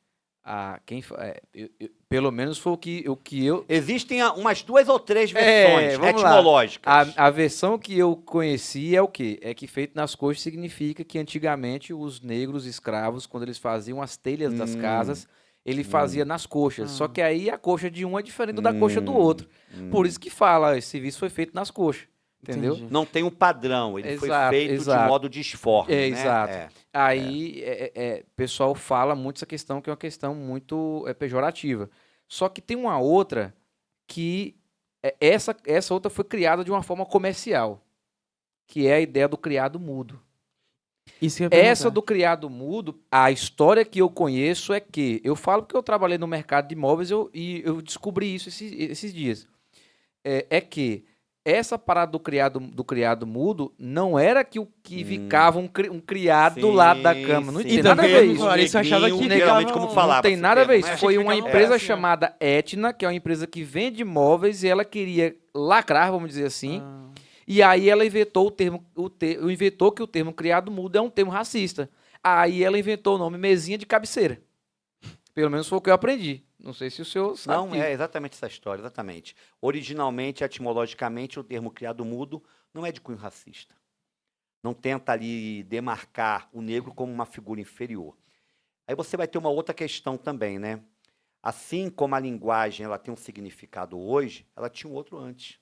pelo menos foi o que eu... Existem umas 2 ou 3 versões vamos lá. etimológicas. A versão que eu conheci é o quê? É que feito nas coxas significa que antigamente os negros escravos, quando eles faziam as telhas das casas, ele fazia nas coxas. Só que aí a coxa de um é diferente da coxa do outro. Por isso que fala, esse serviço foi feito nas coxas. Entendeu? Entendi. Não tem um padrão, ele foi Exato, feito exato. de modo disforme. né? Exato. Aí o pessoal fala muito essa questão, que é uma questão muito pejorativa. Só que tem uma outra que essa outra foi criada de uma forma comercial, que é a ideia do criado mudo. Isso que eu ia Essa perguntar. do criado mudo, a história que eu conheço é que, eu falo porque eu trabalhei no mercado de imóveis e eu descobri isso esses dias, é que essa parada do criado mudo não era que ficava um criado do lado da cama, não sim. tem E nada a também ver eu isso. falei, isso eu achava que geralmente ficava como um- falava. Não tem esse nada a ver termo, isso. né? Foi Achei que uma ficava empresa assim, ó. chamada Etna, que é uma empresa que vende imóveis, e ela queria lacrar, vamos dizer assim, Ah, E aí ela inventou inventou que o termo criado mudo é um termo racista. Aí ela inventou o nome mesinha de cabeceira. Pelo menos foi o que eu aprendi. Não sei se o senhor sabe Não, disso. é exatamente essa história, exatamente. Originalmente, etimologicamente, o termo criado mudo não é de cunho racista. Não tenta ali demarcar o negro como uma figura inferior. Aí você vai ter uma outra questão também, né? Assim como a linguagem ela tem um significado hoje, ela tinha um outro antes.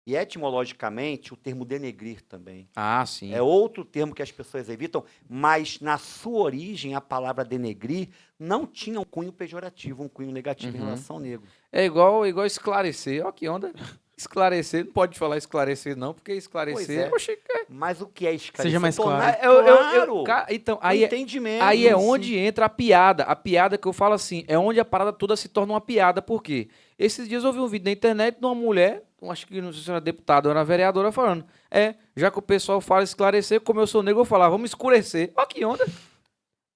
E etimologicamente, o termo denegrir também. Ah, sim. É outro termo que as pessoas evitam, mas na sua origem, a palavra denegrir não tinha um cunho pejorativo, um cunho negativo em relação ao negro. É igual esclarecer. Ó, que onda. Esclarecer, não pode falar esclarecer, não, porque Pois esclarecer. é. Oxe, Mas o que é esclarecer? Seja mais Tornar claro. claro Então, o aí entendimento. aí é onde entra a piada. A piada que eu falo assim, é onde a parada toda se torna uma piada. Por quê? Esses dias eu vi um vídeo na internet de uma mulher, acho que não sei se era deputada ou era vereadora, falando: já que o pessoal fala esclarecer, como eu sou negro, eu falo, vamos escurecer. Ó, que onda.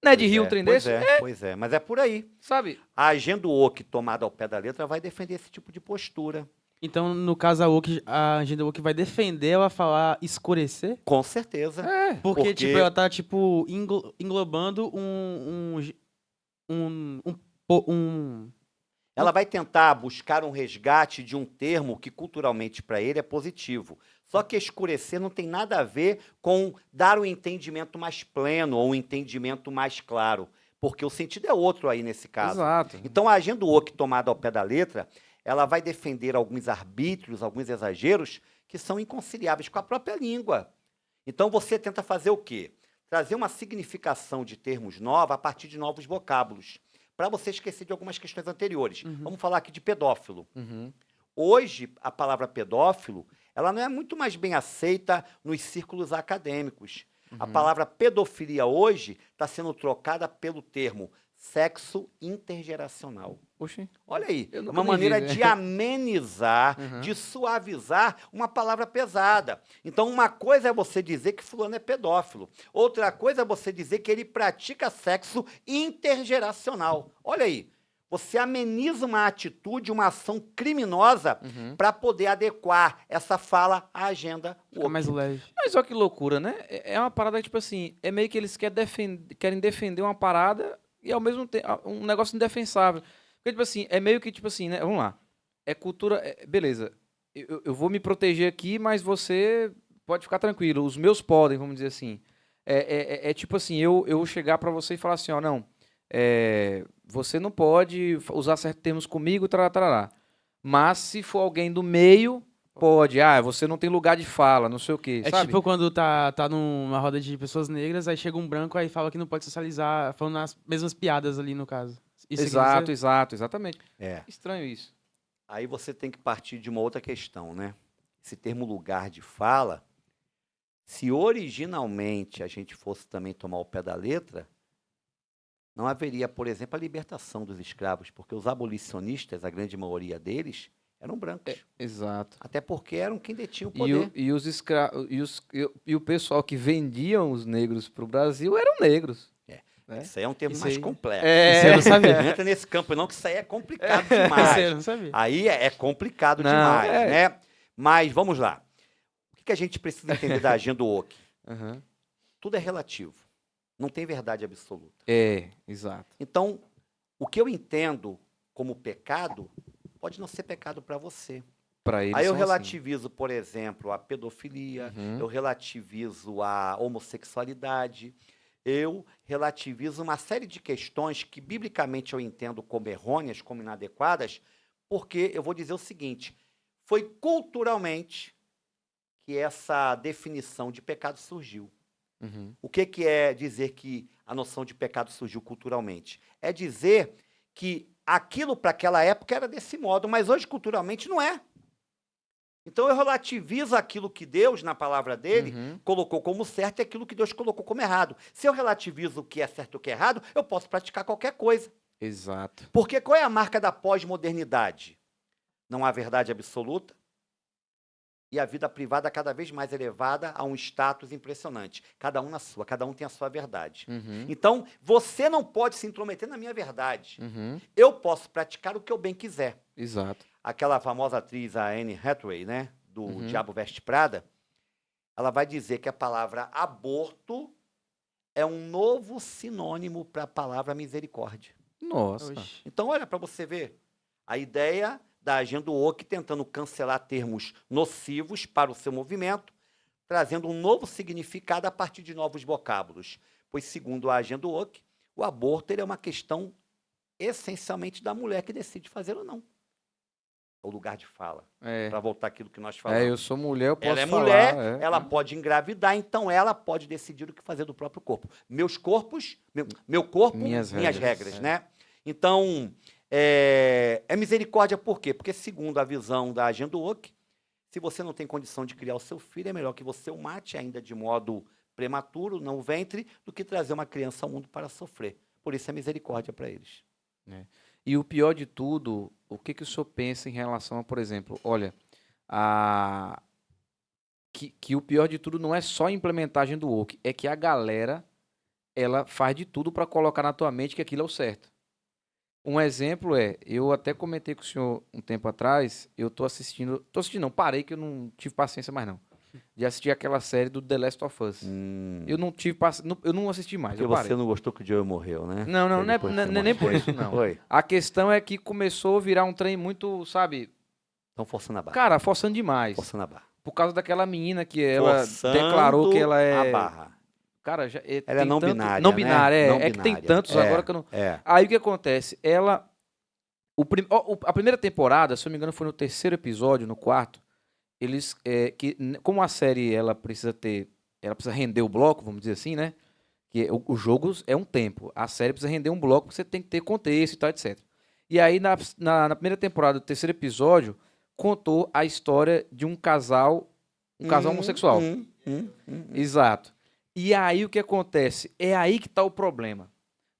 Não é de rir um trem desse? Pois é, mas é por aí. Sabe? A agenda woke tomada ao pé da letra vai defender esse tipo de postura. Então, no caso, a agenda woke vai defender ela falar escurecer? Com certeza. Porque, tipo, ela tá, tipo, englobando um Ela vai tentar buscar um resgate de um termo que culturalmente para ele é positivo. Só que escurecer não tem nada a ver com dar um entendimento mais pleno ou um entendimento mais claro, porque o sentido é outro aí nesse caso. Exato. Então a agenda woke tomada ao pé da letra, ela vai defender alguns arbítrios, alguns exageros que são inconciliáveis com a própria língua. Então você tenta fazer o quê? Trazer uma significação de termos nova a partir de novos vocábulos, para você esquecer de algumas questões anteriores. Vamos falar aqui de pedófilo. Hoje, a palavra pedófilo, ela não é muito mais bem aceita nos círculos acadêmicos. A palavra pedofilia hoje está sendo trocada pelo termo sexo intergeracional. Oxi. Olha aí, Eu é nunca uma nem vi, maneira né? de amenizar, de suavizar uma palavra pesada. Então, uma coisa é você dizer que fulano é pedófilo. Outra coisa é você dizer que ele pratica sexo intergeracional. Olha aí, você ameniza uma atitude, uma ação criminosa para poder adequar essa fala à agenda fica mais woke. leve. Mas olha que loucura, né? É uma parada que, tipo assim, é meio que eles querem defender uma parada e ao mesmo tempo um negócio indefensável. Porque, tipo assim, é meio que, tipo assim, né? Vamos lá. É cultura. Beleza. Eu vou me proteger aqui, mas você pode ficar tranquilo. Os meus podem, vamos dizer assim. É tipo assim, eu chegar pra você e falar assim, ó, não. Você não pode usar certos termos comigo, tarará. Mas se for alguém do meio, pode. Você não tem lugar de fala, não sei o quê, É sabe? tipo quando tá numa roda de pessoas negras, aí chega um branco aí fala que não pode socializar, falando as mesmas piadas ali, no caso. Isso você quer dizer? Exatamente. É. Estranho isso. Aí você tem que partir de uma outra questão, né? Esse termo lugar de fala, se originalmente a gente fosse também tomar o pé da letra, não haveria, por exemplo, a libertação dos escravos, porque os abolicionistas, a grande maioria deles, eram brancos. Exato. Até porque eram quem detinha o poder. E o pessoal que vendiam os negros para o Brasil eram negros. Né? Isso aí é um termo Isso mais aí- complexo. Isso eu não sabia. Não entra nesse campo não, que isso aí é complicado Isso eu demais. não sabia. Aí é complicado Não, demais, é. né? Mas vamos lá. O que a gente precisa entender da agenda woke? Aham. Tudo é relativo. Não tem verdade absoluta. Exato. Então, o que eu entendo como pecado pode não ser pecado para você. Para eles Aí eu são assim. relativizo, por exemplo, a pedofilia, eu relativizo a homossexualidade, eu relativizo uma série de questões que biblicamente eu entendo como errôneas, como inadequadas, porque eu vou dizer o seguinte, foi culturalmente que essa definição de pecado surgiu. O que é dizer que a noção de pecado surgiu culturalmente? É dizer que aquilo para aquela época era desse modo, mas hoje culturalmente não é. Então eu relativizo aquilo que Deus, na palavra dele, colocou como certo e aquilo que Deus colocou como errado. Se eu relativizo o que é certo e o que é errado, eu posso praticar qualquer coisa. Exato. Porque qual é a marca da pós-modernidade? Não há verdade absoluta e a vida privada cada vez mais elevada a um status impressionante. Cada um na sua, cada um tem a sua verdade. Então, você não pode se intrometer na minha verdade. Eu posso praticar o que eu bem quiser. Exato. Aquela famosa atriz, a Anne Hathaway, né? do Diabo Veste Prada, ela vai dizer que a palavra aborto é um novo sinônimo para a palavra misericórdia. Nossa. Oxi. Então, olha para você ver. A ideia da agenda woke tentando cancelar termos nocivos para o seu movimento, trazendo um novo significado a partir de novos vocábulos. Pois, segundo a agenda woke, o aborto ele é uma questão essencialmente da mulher que decide fazer ou não. É o lugar de fala. É. Para voltar àquilo que nós falamos. Eu sou mulher, eu posso Ela é falar. mulher, ela pode engravidar, então ela pode decidir o que fazer do próprio corpo. Meus corpos, meu corpo, minhas regras, né? Então, é misericórdia por quê? Porque, segundo a visão da agenda woke, se você não tem condição de criar o seu filho, é melhor que você o mate ainda de modo prematuro, não o ventre, do que trazer uma criança ao mundo para sofrer. Por isso é misericórdia para eles. E o pior de tudo, o que o senhor pensa em relação a, por exemplo, olha, que o pior de tudo não é só a implementagem do woke, é que a galera, ela faz de tudo para colocar na tua mente que aquilo é o certo. Um exemplo eu até comentei com o senhor um tempo atrás, eu tô assistindo não, parei que eu não tive paciência mais não, de assistir aquela série do The Last of Us. Eu não tive eu não assisti mais, Porque eu parei. você não gostou que o Joel morreu, né? Não é nem por isso, não. Foi. A questão é que começou a virar um trem muito, sabe... Estão forçando a barra. Cara, forçando demais. Forçando a barra. Por causa daquela menina que ela Forçando declarou que ela é... a barra. Cara, Ela é não binária, não né? binária, Não é que tem binária. tantos agora que eu não... Aí o que acontece? Ela... A primeira temporada, se eu não me engano, foi no 3º episódio, no 4º, eles... como a série, ela precisa render o bloco, vamos dizer assim, né? Que o jogo é um tempo. A série precisa render um bloco, você tem que ter contexto e tal, etc. E aí, na primeira temporada do 3º episódio, contou a história de um casal homossexual. Exato. E aí, o que acontece? É aí que está o problema.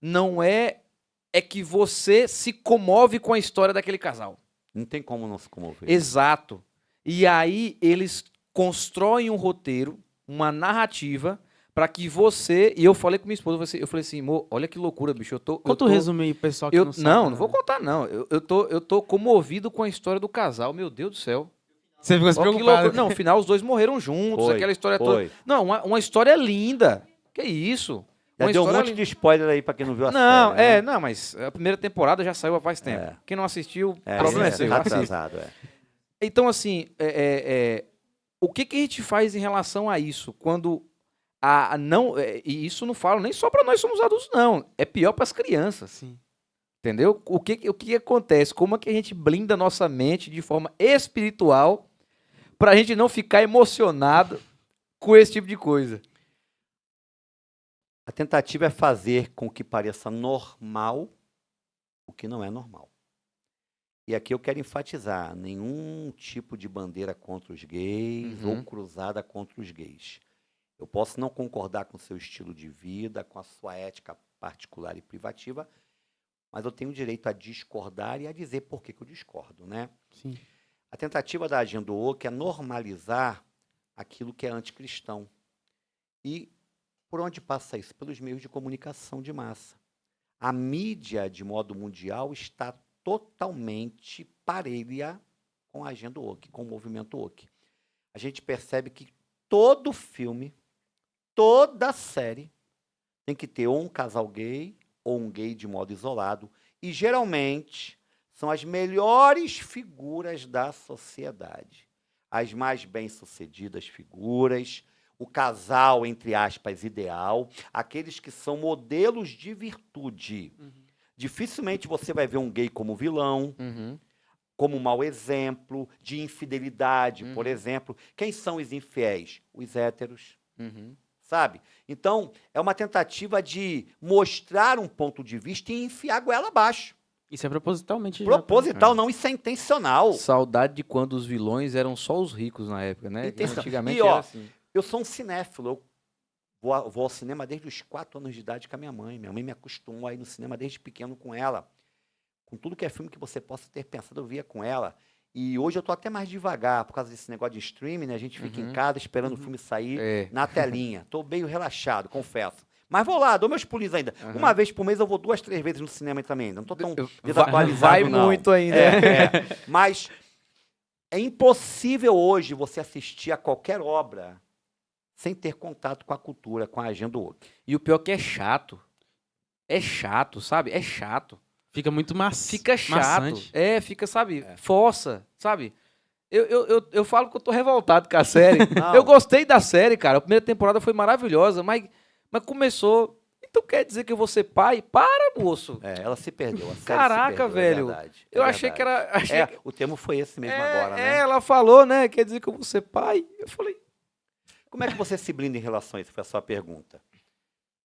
Não é que você se comove com a história daquele casal. Não tem como não se comover. Exato. E aí, eles constroem um roteiro, uma narrativa... Pra que você... E eu falei com minha esposa, eu falei assim, amor, olha que loucura, bicho. Conta o resumo aí, pessoal que não sabe. Não vou contar, não. Eu tô comovido com a história do casal, meu Deus do céu. Você ficou se preocupado. Não, no final os dois morreram juntos, aquela história toda. Não, uma história linda. Que isso? Já deu um monte de spoiler aí pra quem não viu a série. Né? Não, mas a primeira temporada já saiu há faz tempo. Quem não assistiu, o problema é seu. Tá atrasado, Então, assim, o que a gente faz em relação a isso? Quando... e isso não falo nem só para nós somos adultos, não. É pior para as crianças. Sim. Entendeu? O que acontece? Como é que a gente blinda a nossa mente de forma espiritual para a gente não ficar emocionado com esse tipo de coisa? A tentativa é fazer com que pareça normal o que não é normal. E aqui eu quero enfatizar, nenhum tipo de bandeira contra os gays ou cruzada contra os gays. Eu posso não concordar com o seu estilo de vida, com a sua ética particular e privativa, mas eu tenho o direito a discordar e a dizer por que eu discordo, né? Sim. A tentativa da agenda woke é normalizar aquilo que é anticristão. E por onde passa isso? Pelos meios de comunicação de massa. A mídia, de modo mundial, está totalmente parelha com a agenda woke, com o movimento woke. A gente percebe que todo filme, toda série tem que ter ou um casal gay ou um gay de modo isolado. E, geralmente, são as melhores figuras da sociedade. As mais bem-sucedidas figuras, o casal, entre aspas, ideal, aqueles que são modelos de virtude. Dificilmente você vai ver um gay como vilão, como mau exemplo, de infidelidade, por exemplo. Quem são os infiéis? Os héteros. Sabe? Então, é uma tentativa de mostrar um ponto de vista e enfiar a goela abaixo. Isso é propositalmente. Proposital, não, isso é intencional. Saudade de quando os vilões eram só os ricos na época, né? Antigamente e, ó, era assim. Eu sou um cinéfilo, eu vou ao cinema desde os 4 anos de idade com a minha mãe. Minha mãe me acostumou a ir no cinema desde pequeno com ela. Com tudo que é filme que você possa ter pensado, eu via com ela. E hoje eu estou até mais devagar, por causa desse negócio de streaming, né? A gente fica em casa esperando o filme sair na telinha. Estou meio relaxado, confesso. Mas vou lá, dou meus pulinhos ainda. Uma vez por mês eu vou 2, 3 vezes no cinema também. Não estou tão desatualizado, vai não. muito ainda. Mas É impossível hoje você assistir a qualquer obra sem ter contato com a cultura, com a agenda do outro. E o pior que é chato. É chato, sabe? É chato. Fica muito Fica chato. maçante. Fica, sabe? Força, sabe? Eu falo que eu tô revoltado com a série. Não. Eu gostei da série, cara. A primeira temporada foi maravilhosa, mas começou. Então quer dizer que eu vou ser pai? Para, moço. Ela se perdeu. A série se Caraca, perdeu, velho. É verdade, Eu achei que era. O termo foi esse mesmo agora, né? Ela falou, né? Quer dizer que eu vou ser pai? Eu falei. Como é que você se blinda em relação a isso? Foi a sua pergunta.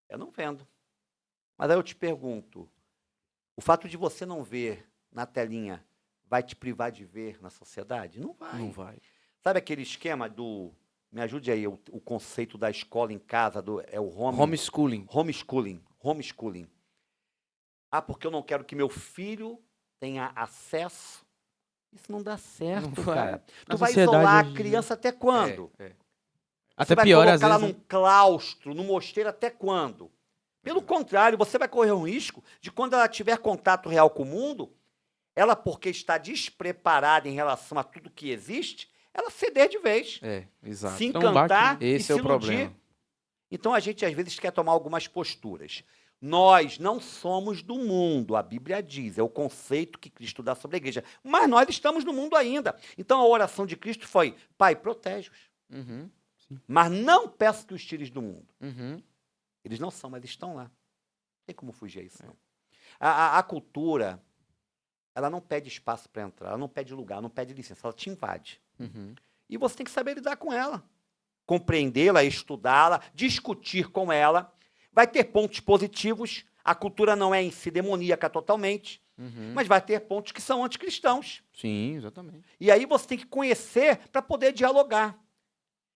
Eu não vendo. Mas aí eu te pergunto, o fato de você não ver na telinha vai te privar de ver na sociedade? Não vai. Não vai. Sabe aquele esquema do... Me ajude aí, o conceito da escola em casa, é o Homeschooling. Homeschooling. Ah, porque eu não quero que meu filho tenha acesso. Isso não dá certo, Não vai. cara. Na Tu vai sociedade isolar hoje a em criança até quando? Até Você vai pior, às colocar lá vezes. num claustro, num mosteiro até quando? Pelo contrário, você vai correr um risco de quando ela tiver contato real com o mundo, ela, porque está despreparada em relação a tudo que existe, ela ceder de vez. Exato. Se Então, um baque, encantar né? e Esse se é o iludir. problema. Então a gente às vezes quer tomar algumas posturas. Nós não somos do mundo, a Bíblia diz, é o conceito que Cristo dá sobre a igreja. Mas nós estamos no mundo ainda. Então a oração de Cristo foi: Pai, protege-os. Uhum. Mas não peço que os tires do mundo. Uhum. Eles não são, mas estão lá. Não tem como fugir a isso, não. A cultura, ela não pede espaço para entrar, ela não pede lugar, não pede licença, ela te invade. Uhum. E você tem que saber lidar com ela. Compreendê-la, estudá-la, discutir com ela. Vai ter pontos positivos. A cultura não é em si demoníaca totalmente, Uhum. mas vai ter pontos que são anticristãos. Sim, exatamente. E aí você tem que conhecer para poder dialogar.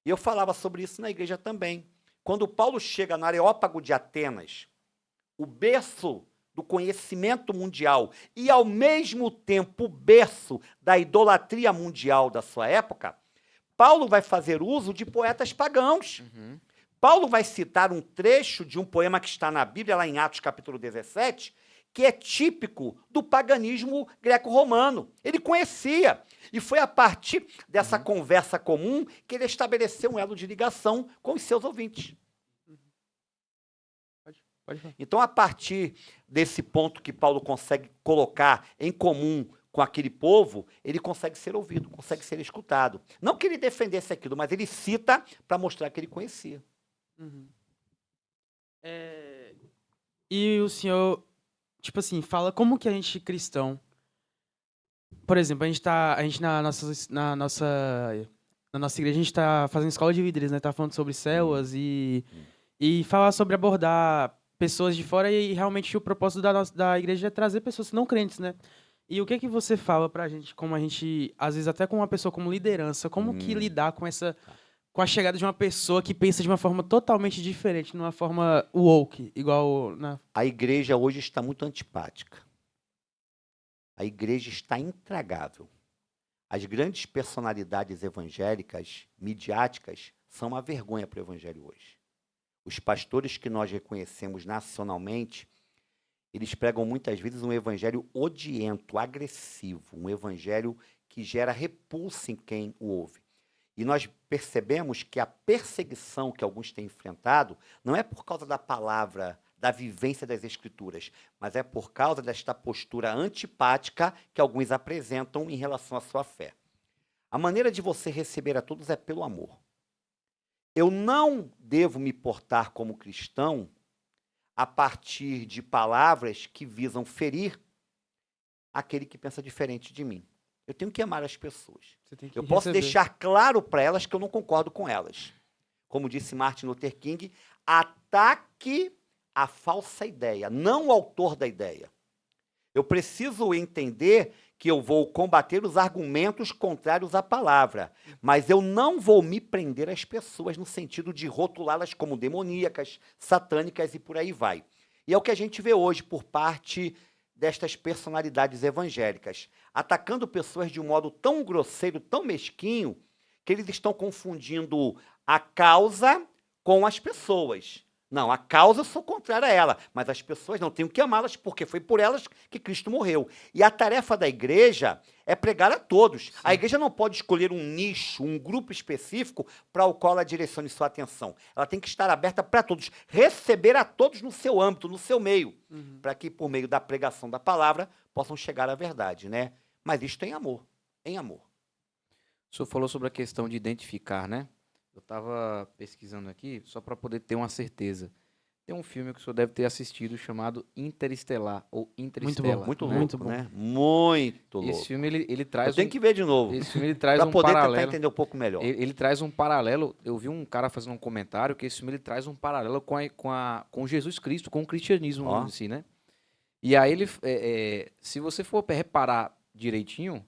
E eu falava sobre isso na igreja também. Quando Paulo chega no Areópago de Atenas, o berço do conhecimento mundial e, ao mesmo tempo, o berço da idolatria mundial da sua época, Paulo vai fazer uso de poetas pagãos. Uhum. Paulo vai citar um trecho de um poema que está na Bíblia, lá em Atos capítulo 17, que é típico do paganismo greco-romano. Ele conhecia. E foi a partir dessa conversa comum que ele estabeleceu um elo de ligação com os seus ouvintes. Pode falar. Então, a partir desse ponto que Paulo consegue colocar em comum com aquele povo, ele consegue ser ouvido, consegue ser escutado. Não que ele defendesse aquilo, mas ele cita para mostrar que ele conhecia. Uhum. E o senhor, tipo assim, fala como que a gente cristão, por exemplo, a gente na nossa igreja, a gente tá fazendo escola de líderes, né? Tá falando sobre células e falar sobre abordar pessoas de fora e realmente o propósito da igreja é trazer pessoas não crentes, né? E o que você fala pra gente, como a gente, às vezes até com uma pessoa como liderança, como que lidar com com a chegada de uma pessoa que pensa de uma forma totalmente diferente, numa forma woke, igual na... A igreja hoje está muito antipática. A igreja está intragável. As grandes personalidades evangélicas, midiáticas, são uma vergonha para o evangelho hoje. Os pastores que nós reconhecemos nacionalmente, eles pregam muitas vezes um evangelho odiento, agressivo, um evangelho que gera repulsa em quem o ouve. E nós percebemos que a perseguição que alguns têm enfrentado não é por causa da palavra, da vivência das Escrituras, mas é por causa desta postura antipática que alguns apresentam em relação à sua fé. A maneira de você receber a todos é pelo amor. Eu não devo me portar como cristão a partir de palavras que visam ferir aquele que pensa diferente de mim. Eu tenho que amar as pessoas. Você tem que Eu posso receber. deixar claro para elas que eu não concordo com elas. Como disse Martin Luther King, ataque a falsa ideia, não o autor da ideia. Eu preciso entender que eu vou combater os argumentos contrários à palavra, mas eu não vou me prender às pessoas no sentido de rotulá-las como demoníacas, satânicas e por aí vai. E é o que a gente vê hoje por parte destas personalidades evangélicas, atacando pessoas de um modo tão grosseiro, tão mesquinho, que eles estão confundindo a causa com as pessoas. Não, a causa eu sou contrária a ela, mas as pessoas não tenho que amá-las, porque foi por elas que Cristo morreu. E a tarefa da igreja é pregar a todos. Sim. A igreja não pode escolher um nicho, um grupo específico para o qual ela direcione sua atenção. Ela tem que estar aberta para todos, receber a todos no seu âmbito, no seu meio, para que, por meio da pregação da palavra, possam chegar à verdade, né? Mas isto em amor, em amor. O senhor falou sobre a questão de identificar, né? Eu estava pesquisando aqui só para poder ter uma certeza. Tem um filme que o senhor deve ter assistido chamado Interestelar ou Interstellar. Muito né? louco, Muito bom. né? Muito Esse louco. filme ele Eu traz tenho que ver de novo, esse filme ele traz para um poder tentar paralelo. entender um pouco melhor. Ele traz um paralelo. Eu vi um cara fazendo um comentário que esse filme ele traz um paralelo com Jesus Cristo, com o cristianismo Ó. em si, né? E aí se você for reparar direitinho,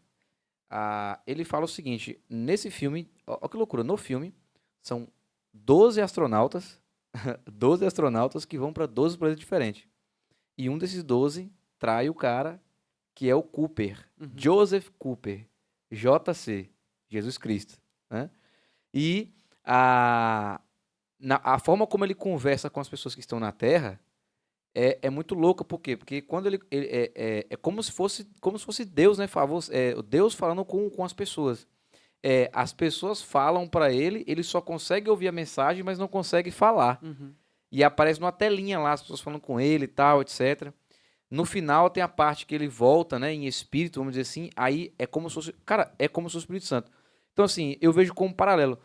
ele fala o seguinte: nesse filme, ó que loucura, no filme são 12 astronautas, 12 astronautas que vão para 12 planetas diferentes. E um desses 12 trai o cara que é o Cooper, Joseph Cooper, JC, Jesus Cristo, né? E a forma como ele conversa com as pessoas que estão na Terra é muito louca. Por quê? Porque quando ele é como se fosse Deus, né? Deus falando com as pessoas. As pessoas falam para ele, ele só consegue ouvir a mensagem, mas não consegue falar. E aparece numa telinha lá, as pessoas falando com ele e tal, etc. No final tem a parte que ele volta, né, em espírito, vamos dizer assim, aí é como se fosse, cara, é como se fosse o Espírito Santo. Então, assim, eu vejo como paralelo.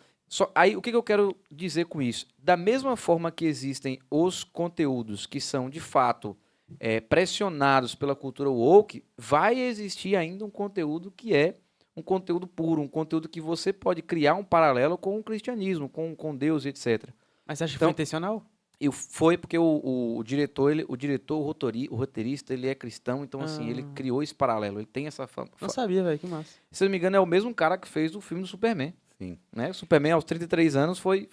Aí, o que eu quero dizer com isso? Da mesma forma que existem os conteúdos que são, de fato, pressionados pela cultura woke, vai existir ainda um conteúdo que é um conteúdo puro, um conteúdo que você pode criar um paralelo com o cristianismo, com Deus, etc. Mas você acha que Então, foi intencional? Foi porque o diretor, o roteirista, ele é cristão, então assim, ele criou esse paralelo, ele tem essa Não sabia, velho, que massa. Se eu não me engano, é o mesmo cara que fez o filme do Superman, Sim. né? O Superman aos 33 anos foi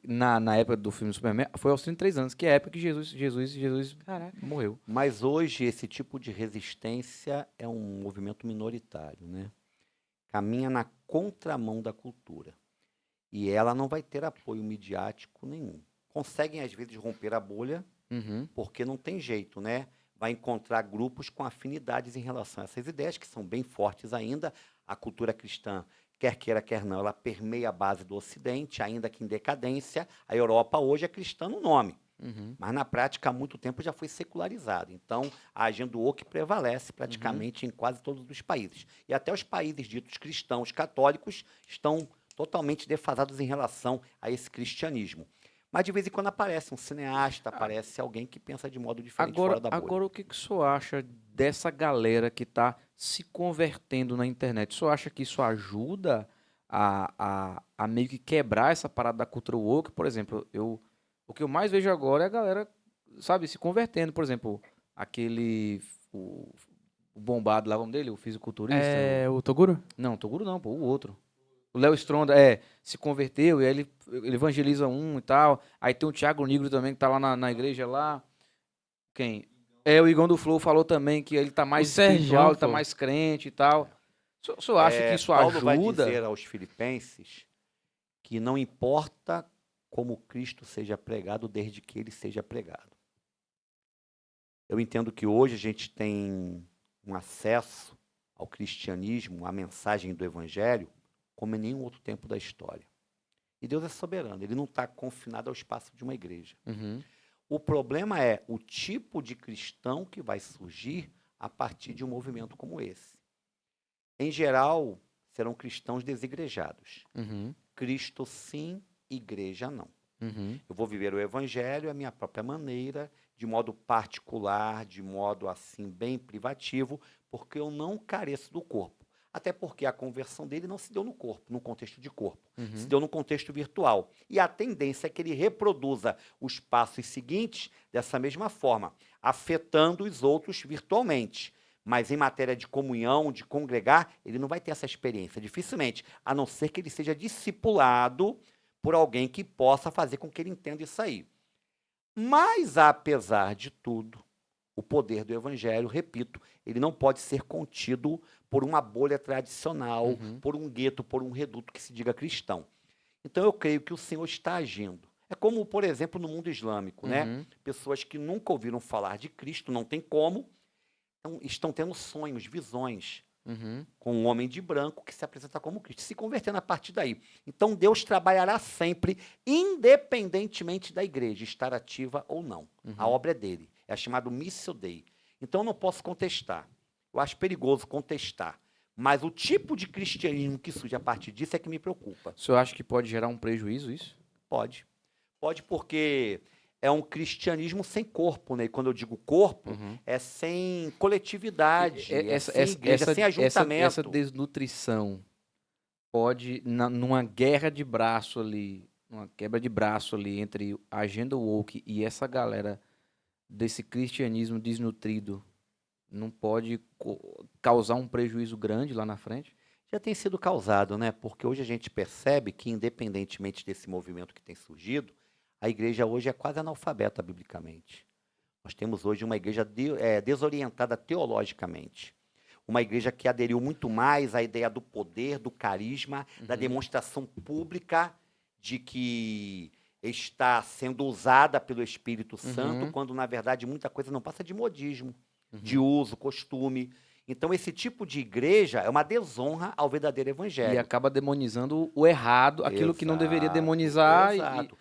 na época do filme do Superman, foi aos 33 anos, que é a época que Jesus Caraca. morreu. Mas hoje esse tipo de resistência é um movimento minoritário, né? Caminha na contramão da cultura. E ela não vai ter apoio midiático nenhum. Conseguem, às vezes, romper a bolha, porque não tem jeito, né? Vai encontrar grupos com afinidades em relação a essas ideias, que são bem fortes ainda. A cultura cristã, quer queira, quer não, ela permeia a base do Ocidente, ainda que em decadência. A Europa hoje é cristã no nome, mas na prática há muito tempo já foi secularizada. Então, a agenda woke prevalece praticamente em quase todos os países. E até os países ditos cristãos católicos estão totalmente defasados em relação a esse cristianismo. Mas de vez em quando aparece um cineasta, aparece alguém que pensa de modo diferente fora da bolha. Agora, o que o senhor acha dessa galera que está se convertendo na internet? O senhor acha que isso ajuda a meio que quebrar essa parada da cultura woke? Por exemplo, o que eu mais vejo agora é a galera, sabe, se convertendo. Por exemplo, o bombado lá, vamos dele, o fisiculturista. É o Toguro? Não, Toguro não, pô, o outro. O Léo Stronda se converteu e aí ele evangeliza um e tal. Aí tem o Thiago Nigro também, que tá lá na igreja lá. Quem? O Igão do Flow falou também que ele tá mais O Sergião, espiritual, ele tá pô. mais crente e tal. O senhor acha que isso Paulo vai ajuda? dizer aos filipenses que não importa como Cristo seja pregado, desde que ele seja pregado. Eu entendo que hoje a gente tem um acesso ao cristianismo, à mensagem do evangelho, como em nenhum outro tempo da história. E Deus é soberano, ele não está confinado ao espaço de uma igreja. O problema é o tipo de cristão que vai surgir a partir de um movimento como esse. Em geral, serão cristãos desigrejados. Cristo sim, igreja não. Eu vou viver o evangelho à minha própria maneira, de modo particular, de modo assim bem privativo, porque eu não careço do corpo. Até porque a conversão dele não se deu no corpo, no contexto de corpo. Se deu no contexto virtual. E a tendência é que ele reproduza os passos seguintes dessa mesma forma, afetando os outros virtualmente. Mas em matéria de comunhão, de congregar, ele não vai ter essa experiência, dificilmente. A não ser que ele seja discipulado por alguém que possa fazer com que ele entenda isso aí. Mas, apesar de tudo, o poder do evangelho, repito, ele não pode ser contido por uma bolha tradicional, por um gueto, por um reduto que se diga cristão. Então eu creio que o Senhor está agindo. É como, por exemplo, no mundo islâmico, né? Uhum. Pessoas que nunca ouviram falar de Cristo, não tem como, então, estão tendo sonhos, visões, Uhum. com um homem de branco que se apresenta como Cristo, se convertendo a partir daí. Então, Deus trabalhará sempre, independentemente da igreja estar ativa ou não. A Uhum. obra é dele, é chamado Missio Dei. Então, eu não posso contestar. Eu acho perigoso contestar. Mas o tipo de cristianismo que surge a partir disso é que me preocupa. O senhor acha que pode gerar um prejuízo isso? Pode. Pode porque é um cristianismo sem corpo, né? E quando eu digo corpo, Uhum. é sem coletividade, é Essa, sem igreja, sem essa ajuntamento. desnutrição pode, numa guerra de braço ali, uma quebra de braço ali entre a agenda woke e essa galera desse cristianismo desnutrido, não pode causar um prejuízo grande lá na frente? Já tem sido causado, né? Porque hoje a gente percebe que, independentemente desse movimento que tem surgido, a igreja hoje é quase analfabeta biblicamente. Nós temos hoje uma igreja desorientada teologicamente. Uma igreja que aderiu muito mais à ideia do poder, do carisma, da Uhum. demonstração pública de que está sendo usada pelo Espírito Santo, Uhum. quando, na verdade, muita coisa não passa de modismo, de Uhum. uso, costume. Então, esse tipo de igreja é uma desonra ao verdadeiro E evangelho. acaba demonizando o errado, aquilo que não deveria demonizar. Exato.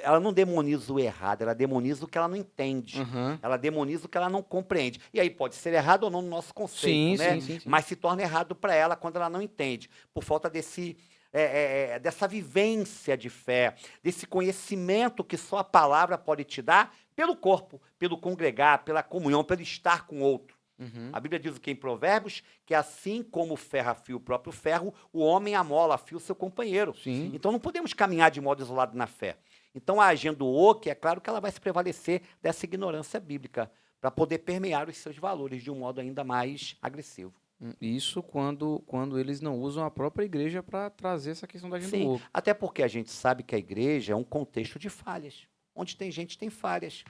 Ela não demoniza o errado, ela demoniza o que ela não entende. Uhum. Ela demoniza o que ela não compreende. E aí pode ser errado ou não no nosso conceito, Sim, né? sim, sim, sim. Mas se torna errado para ela quando ela não entende, por falta dessa vivência de fé, desse conhecimento que só a palavra pode te dar pelo corpo, pelo congregar, pela comunhão, pelo estar com o outro. Uhum. A Bíblia diz o que em Provérbios? Que assim como o ferro afia o próprio ferro, o homem amola, afia o seu companheiro. Sim. Então não podemos caminhar de modo isolado na fé. Então a agenda woke, é claro que ela vai se prevalecer dessa ignorância bíblica, para poder permear os seus valores de um modo ainda mais agressivo. Isso quando eles não usam a própria igreja para trazer essa questão da agenda Sim, woke. até porque a gente sabe que a igreja é um contexto de falhas. Onde tem gente, tem falhas.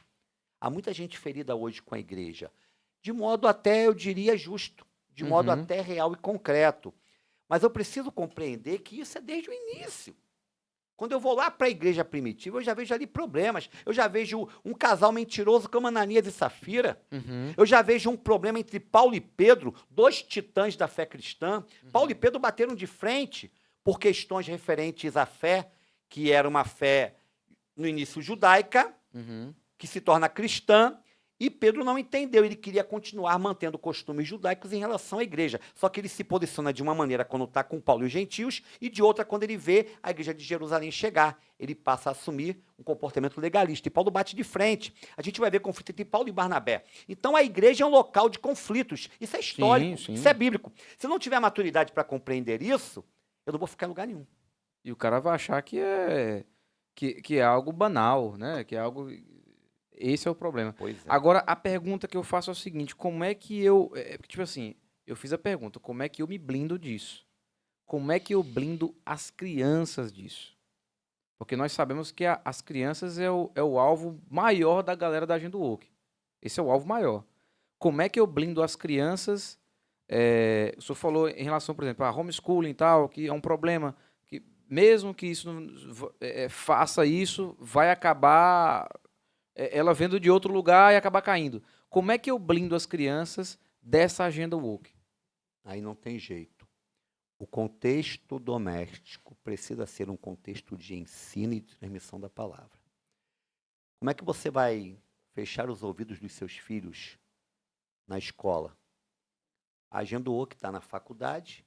Há muita gente ferida hoje com a igreja, de modo até, eu diria, justo, de modo Uhum. até real e concreto. Mas eu preciso compreender que isso é desde o início. Quando eu vou lá para a igreja primitiva, eu já vejo ali problemas. Eu já vejo um casal mentiroso como Ananias e Safira. Uhum. Eu já vejo um problema entre Paulo e Pedro, dois titãs da fé cristã. Paulo e Pedro bateram de frente por questões referentes à fé, que era uma fé, no início, judaica, Uhum. que se torna cristã, e Pedro não entendeu, ele queria continuar mantendo costumes judaicos em relação à igreja. Só que ele se posiciona de uma maneira quando está com Paulo e os gentios, e de outra quando ele vê a igreja de Jerusalém chegar. Ele passa a assumir um comportamento legalista, e Paulo bate de frente. A gente vai ver conflito entre Paulo e Barnabé. Então a igreja é um local de conflitos. Isso é histórico, Sim, isso sim. é bíblico. Se eu não tiver maturidade para compreender isso, eu não vou ficar em lugar nenhum. E o cara vai achar que é algo banal, né? Que é algo. Esse é o problema. Pois é. Agora, a pergunta que eu faço é o seguinte: como é que eu. Porque, tipo assim, eu fiz a pergunta, como é que eu me blindo disso? Como é que eu blindo as crianças disso? Porque nós sabemos que as crianças é o alvo maior da galera da agenda woke. Esse é o alvo maior. Como é que eu blindo as crianças? O senhor falou em relação, por exemplo, a homeschooling e tal, que é um problema, que mesmo que isso faça isso, vai acabar ela vendo de outro lugar e acabar caindo. Como é que eu blindo as crianças dessa agenda woke? Aí não tem jeito. O contexto doméstico precisa ser um contexto de ensino e de transmissão da palavra. Como é que você vai fechar os ouvidos dos seus filhos na escola? A agenda woke está na faculdade,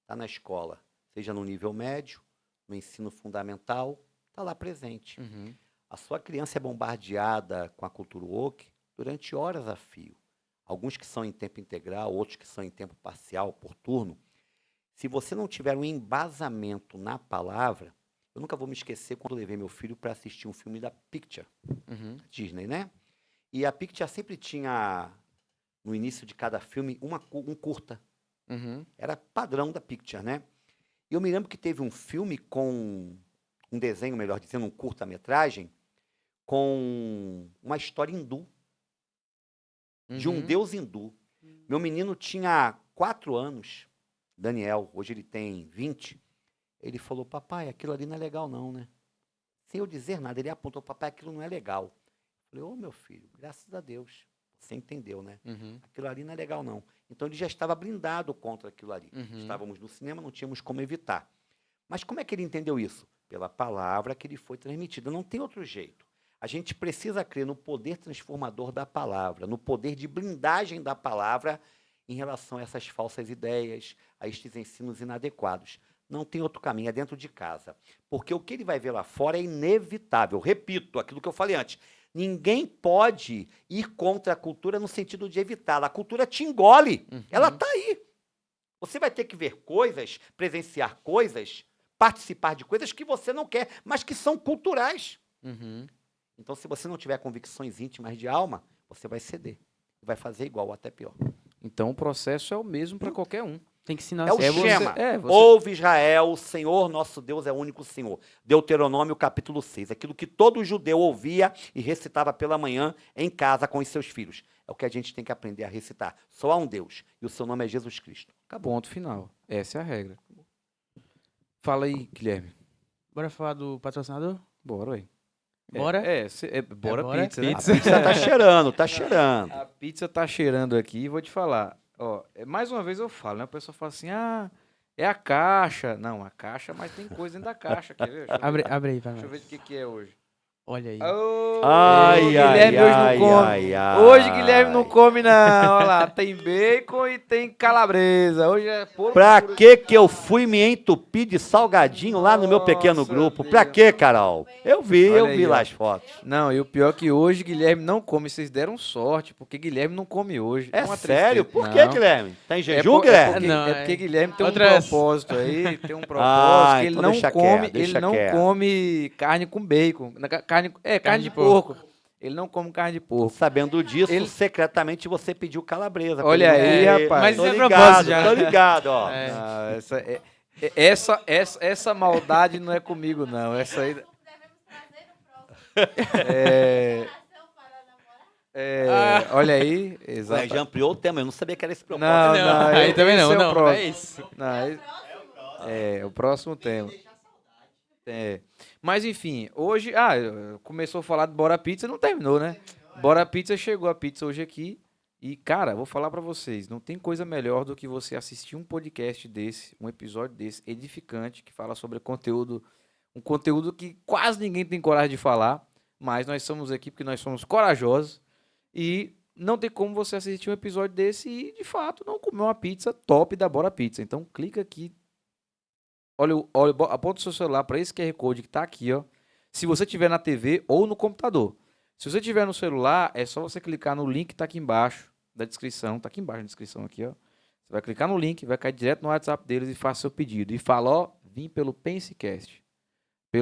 está na escola, seja no nível médio, no ensino fundamental, está lá presente. Uhum. A sua criança é bombardeada com a cultura woke durante horas a fio. Alguns que são em tempo integral, outros que são em tempo parcial, por turno. Se você não tiver um embasamento na palavra, eu nunca vou me esquecer quando eu levei meu filho para assistir um filme da Picture, Uhum. Disney, né? E a Picture sempre tinha, no início de cada filme, um curta. Uhum. Era padrão da Picture, né? E eu me lembro que teve um filme com um desenho, melhor dizendo, um curta-metragem, com uma história hindu, de um Uhum. deus hindu. Meu menino tinha 4 anos, Daniel, hoje ele tem 20. Ele falou, papai, aquilo ali não é legal não, né? sem eu dizer nada. Ele apontou, papai, aquilo não é legal. Eu falei, ô meu filho, graças a Deus. Você entendeu, né? Uhum. Aquilo ali não é legal, não. Então ele já estava blindado contra aquilo ali. Uhum. Estávamos no cinema, não tínhamos como evitar. Mas como é que ele entendeu isso? Pela palavra que lhe foi transmitida. Não tem outro jeito. A gente precisa crer no poder transformador da palavra, no poder de blindagem da palavra em relação a essas falsas ideias, a estes ensinos inadequados. Não tem outro caminho, é dentro de casa. Porque o que ele vai ver lá fora é inevitável. Repito, aquilo que eu falei antes. Ninguém pode ir contra a cultura no sentido de evitá-la. A cultura te engole. Uhum. Ela está aí. Você vai ter que ver coisas, presenciar coisas, participar de coisas que você não quer, mas que são culturais. Uhum. Então, se você não tiver convicções íntimas de alma, você vai ceder. Vai fazer igual, ou até pior. Então o processo é o mesmo para qualquer um. Tem que ensinar É o certo. Shema. Você- Ouve Israel, o Senhor nosso Deus é o único Senhor. Deuteronômio capítulo 6. Aquilo que todo judeu ouvia e recitava pela manhã em casa com os seus filhos. É o que a gente tem que aprender a recitar. Só há um Deus e o seu nome é Jesus Cristo. Acabou, ponto final. Essa é a regra. Fala aí, Guilherme. Bora falar do patrocinador? Bora, aí. Bora? Bora, Bora, pizza, né? pizza. A pizza tá cheirando, tá cheirando. A pizza tá cheirando aqui e vou te falar. Ó, mais uma vez eu falo, né? O pessoal fala assim, é a caixa. Não, a caixa, mas tem coisa dentro da caixa. Quer ver? Deixa eu ver, Abre aí, vai. deixa eu ver o que é hoje. Olha aí. Ô, Ai, Guilherme ai, hoje não ai, come. ai, ai. Hoje Guilherme não come, não. Olha lá, tem bacon e tem calabresa. Hoje é porco. Pra que eu fui me entupir de salgadinho lá no meu pequeno Nossa, grupo? Deus. Pra quê, Carol? Eu vi Olha aí, lá ó. as fotos. Não, e o pior é que hoje Guilherme não come. Vocês deram sorte, porque Guilherme não come hoje. É uma sério? tristeza. Por que, Não. Guilherme? Tá em É jejum, por- Guilherme? porque, Não, é porque é. Guilherme tem um Outras- propósito aí, tem um propósito Ah, que ele então não deixa come, quieto, ele deixa não quieto. come carne com bacon, carne Carne de de porco. Ele não come carne de porco. Sabendo disso, Ele- secretamente você pediu calabresa. pra Olha ele não aí, comer. rapaz. Mas Tô isso é ligado, propósito já. tô ligado, ó. É. Não, essa maldade não é comigo, não. Essa aí. Olha aí, Ué, exato. já ampliou o tema, eu não sabia que era esse propósito. Não, Não, aí esse também não, é o não, não próximo. é isso. Não, é o próximo tema. É. Mas enfim, hoje, começou a falar de Bora Pizza, não terminou, né? Bora Pizza, chegou a pizza hoje aqui. E, cara, vou falar pra vocês, não tem coisa melhor do que você assistir um podcast desse, um episódio desse, edificante, que fala sobre conteúdo, um conteúdo que quase ninguém tem coragem de falar, mas nós somos aqui porque nós somos corajosos e não tem como você assistir um episódio desse e, de fato, não comer uma pizza top da Bora Pizza. Então, clica aqui, aponta o seu celular para esse QR Code que tá aqui, ó. Se você tiver na TV ou no computador. Se você tiver no celular, é só você clicar no link que tá aqui embaixo da descrição, tá aqui embaixo na descrição aqui, ó. Você vai clicar no link, vai cair direto no WhatsApp deles e faça seu pedido. E fala, ó, vim pelo Pensecast. Se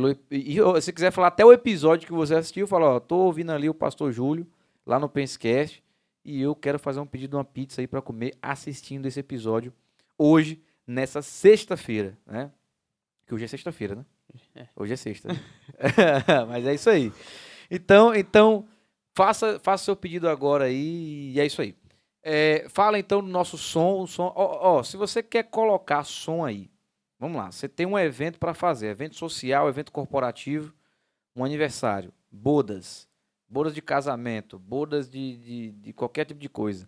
você quiser falar até o episódio que você assistiu, fala, ó, tô ouvindo ali o Pastor Júlio, lá no Pensecast, e eu quero fazer um pedido de uma pizza aí para comer assistindo esse episódio hoje, nessa sexta-feira, né? Que hoje é sexta-feira, né? Hoje é sexta. Né? Mas é isso aí. Então faça seu pedido agora aí, e é isso aí. Fala então do nosso som. Se você quer colocar som aí, vamos lá, você tem um evento para fazer, evento social, evento corporativo, um aniversário, bodas de casamento, bodas de qualquer tipo de coisa,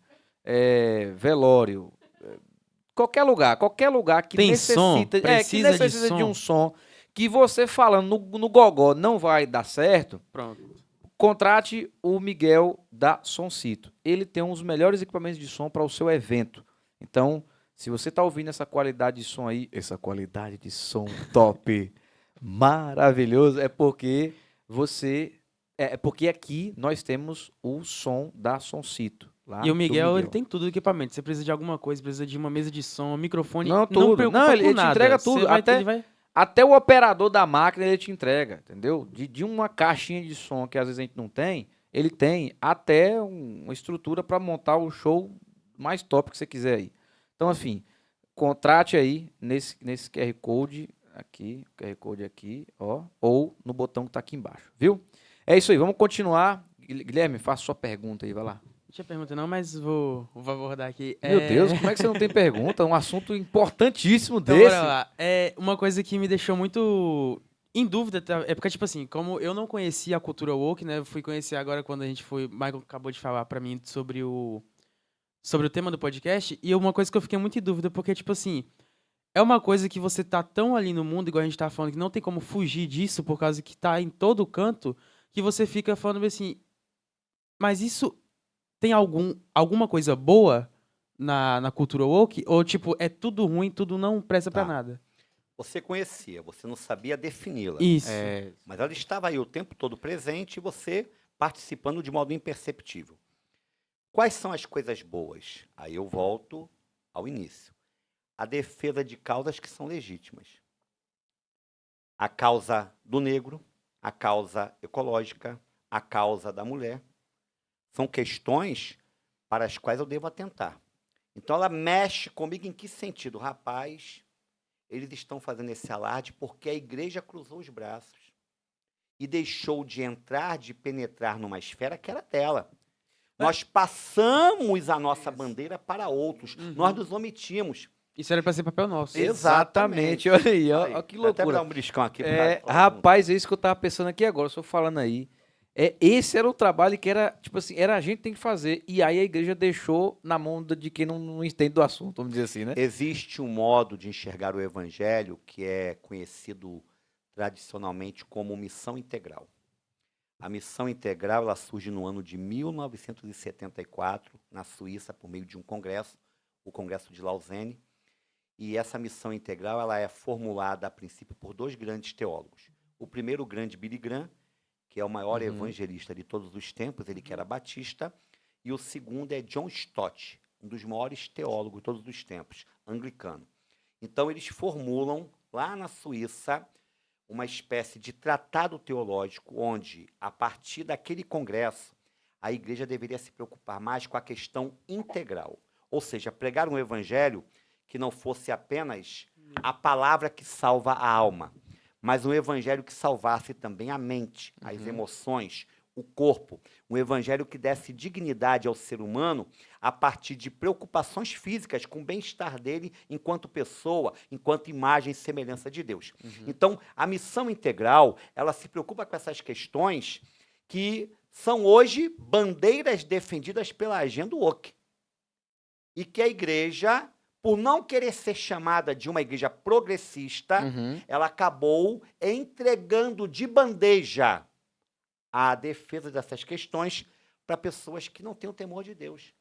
velório, qualquer lugar que Tem necessita, som, que precisa de necessita de som. um som, que você falando no gogó não vai dar certo, Pronto. contrate o Miguel da Soncito. Ele tem uns melhores equipamentos de som para o seu evento. Então, se você está ouvindo essa qualidade de som aí, essa qualidade de som top, maravilhoso, é porque aqui nós temos o som da Soncito. Lá E o do Miguel, ele tem tudo do equipamento. Você precisa de alguma coisa, precisa de uma mesa de som, um microfone. Não, tudo. preocupa Não, com ele te nada. entrega Você tudo. vai Até- ele vai- Até o operador da máquina ele te entrega, entendeu? De uma caixinha de som que às vezes a gente não tem, ele tem até uma estrutura para montar o show mais top que você quiser aí. Então, assim, contrate aí nesse QR Code aqui, ó, ou no botão que tá aqui embaixo, viu? É isso aí, vamos continuar. Guilherme, faça sua pergunta aí, vai lá. Não tinha pergunta não, mas vou abordar aqui. Meu Deus, como é que você não tem pergunta? Um assunto importantíssimo Então, desse. bora lá. Uma coisa que me deixou muito Em dúvida, é porque, tipo assim, como eu não conhecia a cultura woke, né? Eu fui conhecer agora quando a gente foi. O Michael acabou de falar pra mim sobre o tema do podcast. E uma coisa que eu fiquei muito em dúvida, porque, tipo assim, é uma coisa que você tá tão ali no mundo, igual a gente tá falando, que não tem como fugir disso, por causa que tá em todo canto, que você fica falando assim, mas isso tem alguma coisa boa na cultura woke? Ou, tipo, é tudo ruim, tudo não presta pra Tá. nada? Você conhecia, você não sabia defini-la. Isso. Mas ela estava aí o tempo todo presente e você participando de modo imperceptível. Quais são as coisas boas? Aí eu volto ao início. A defesa de causas que são legítimas. A causa do negro, a causa ecológica, a causa da mulher. São questões para as quais eu devo atentar. Então ela mexe comigo em que sentido? Rapaz, eles estão fazendo esse alarde porque a igreja cruzou os braços e deixou de entrar, de penetrar numa esfera que era dela. Nós passamos a nossa bandeira para outros, nós nos omitimos. Isso era pra ser papel nosso. Exatamente, olha aí, ó que Vou até loucura. dar um beliscão aqui. Rapaz, é isso que eu tava pensando aqui agora, só falando aí. Esse era o trabalho que era, tipo assim, era a gente que tem que fazer. E aí a igreja deixou na mão de quem não entende do assunto, vamos dizer assim, né? Existe um modo de enxergar o evangelho que é conhecido tradicionalmente como missão integral. A missão integral ela surge no ano de 1974, na Suíça, por meio de um congresso, o Congresso de Lausanne. E essa missão integral ela é formulada, a princípio, por dois grandes teólogos. O primeiro, o grande Billy Graham, que é o maior evangelista de todos os tempos, ele que era batista. E o segundo é John Stott, um dos maiores teólogos de todos os tempos, anglicano. Então, eles formulam, lá na Suíça, uma espécie de tratado teológico, onde, a partir daquele congresso, a igreja deveria se preocupar mais com a questão integral. Ou seja, pregar um evangelho que não fosse apenas a palavra que salva a alma, mas um evangelho que salvasse também a mente, as emoções, o corpo. Um evangelho que desse dignidade ao ser humano a partir de preocupações físicas com o bem-estar dele enquanto pessoa, enquanto imagem e semelhança de Deus. Então, a missão integral, ela se preocupa com essas questões que são hoje bandeiras defendidas pela agenda woke. E que a igreja, por não querer ser chamada de uma igreja progressista, ela acabou entregando de bandeja a defesa dessas questões para pessoas que não têm o temor de Deus,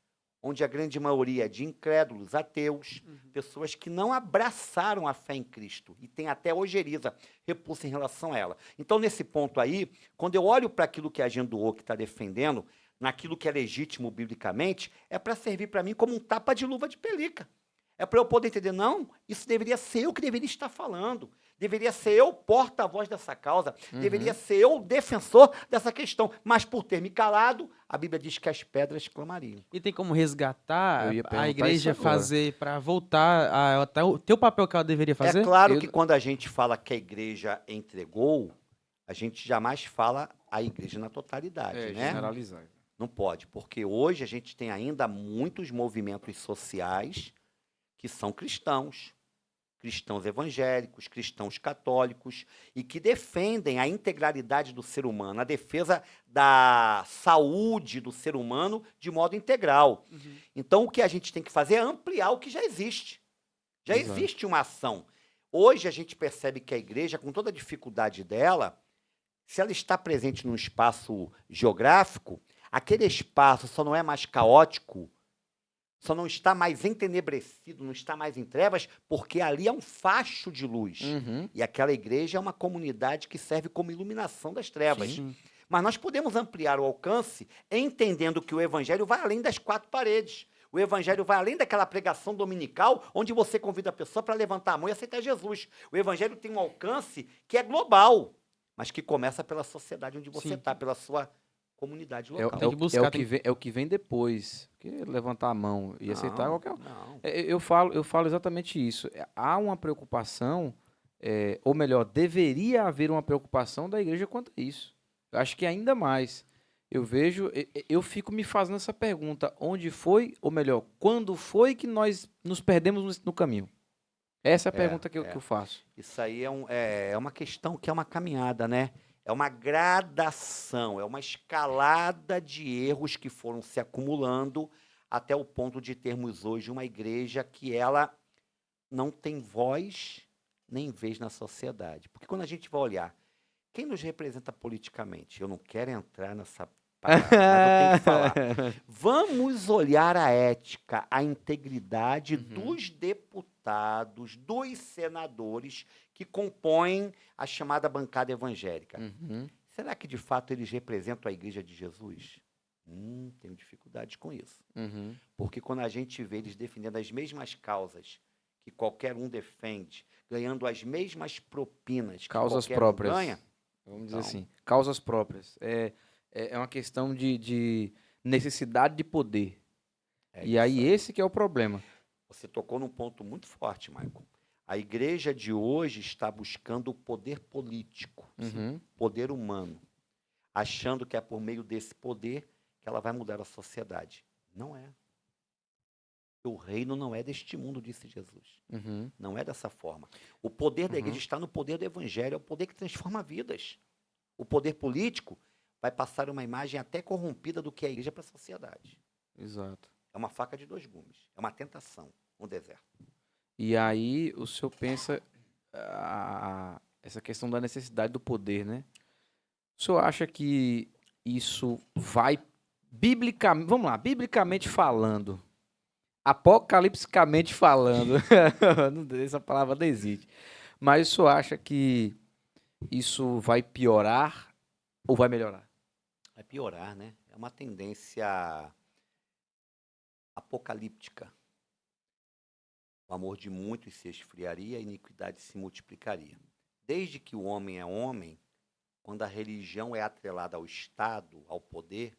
onde a grande maioria é de incrédulos, ateus, pessoas que não abraçaram a fé em Cristo e têm até ojeriza, repulsa em relação a ela. Então, nesse ponto aí, quando eu olho para aquilo que a agenda woke está defendendo, naquilo que é legítimo biblicamente, é para servir para mim como um tapa de luva de pelica. É para eu poder entender, não, isso deveria ser eu que deveria estar falando. Deveria ser eu porta-voz dessa causa. Deveria ser eu defensor dessa questão. Mas por ter me calado, a Bíblia diz que as pedras clamariam. E tem como resgatar Eu ia perguntar a igreja isso agora. fazer para voltar a ter o papel que ela deveria fazer? É claro que quando a gente fala que a igreja entregou, a gente jamais fala a igreja na totalidade, né? Generalizar. Não pode, porque hoje a gente tem ainda muitos movimentos sociais que são cristãos, cristãos evangélicos, cristãos católicos, e que defendem a integralidade do ser humano, a defesa da saúde do ser humano de modo integral. Então, o que a gente tem que fazer é ampliar o que já existe. Já Exato. existe uma ação. Hoje, a gente percebe que a igreja, com toda a dificuldade dela, se ela está presente num espaço geográfico, aquele espaço só não é mais caótico, só não está mais entenebrecido, não está mais em trevas, porque ali é um facho de luz. E aquela igreja é uma comunidade que serve como iluminação das trevas. Sim. Mas nós podemos ampliar o alcance entendendo que o evangelho vai além das quatro paredes. O evangelho vai além daquela pregação dominical onde você convida a pessoa para levantar a mão e aceitar Jesus. O evangelho tem um alcance que é global, mas que começa pela sociedade onde você Sim. está, pela sua comunidade É, local. Tem que buscar, é o que vem depois. Porque levantar a mão e aceitar qualquer um. Não. Eu falo exatamente isso. Há uma preocupação, ou melhor, deveria haver uma preocupação da igreja quanto a isso. Eu acho que ainda mais. Eu fico me fazendo essa pergunta: onde foi, ou melhor, quando foi que nós nos perdemos no caminho? Essa é a pergunta que eu faço. Isso aí é uma questão que é uma caminhada, né? É uma gradação, é uma escalada de erros que foram se acumulando até o ponto de termos hoje uma igreja que ela não tem voz nem vez na sociedade. Porque quando a gente vai olhar, quem nos representa politicamente? Eu não quero entrar nessa parada, mas eu tenho que falar. Vamos olhar a ética, a integridade dos deputados, dos senadores que compõem a chamada bancada evangélica. Será que, de fato, eles representam a Igreja de Jesus? Tenho dificuldades com isso. Porque quando a gente vê eles defendendo as mesmas causas que qualquer um defende, ganhando as mesmas propinas que Causas qualquer próprias. um ganha, Vamos dizer assim, causas próprias. É uma questão de necessidade de poder. E aí esse que é o problema. você tocou num ponto muito forte, Michael. A igreja de hoje está buscando o poder político, poder humano, achando que é por meio desse poder que ela vai mudar a sociedade. Não é. O reino não é deste mundo, disse Jesus. Não é dessa forma. O poder da igreja está no poder do evangelho, é o poder que transforma vidas. O poder político vai passar uma imagem até corrompida do que é a igreja para a sociedade. Exato. É uma faca de dois gumes, é uma tentação, um deserto. E aí o senhor pensa essa questão da necessidade do poder, né? O senhor acha que isso vai biblicamente, vamos lá, biblicamente falando, apocalipsicamente falando, essa palavra não existe, mas o senhor acha que isso vai piorar ou vai melhorar? Vai piorar, né? É uma tendência apocalíptica. O amor de muitos se esfriaria, a iniquidade se multiplicaria. Desde que o homem é homem, quando a religião é atrelada ao Estado, ao poder,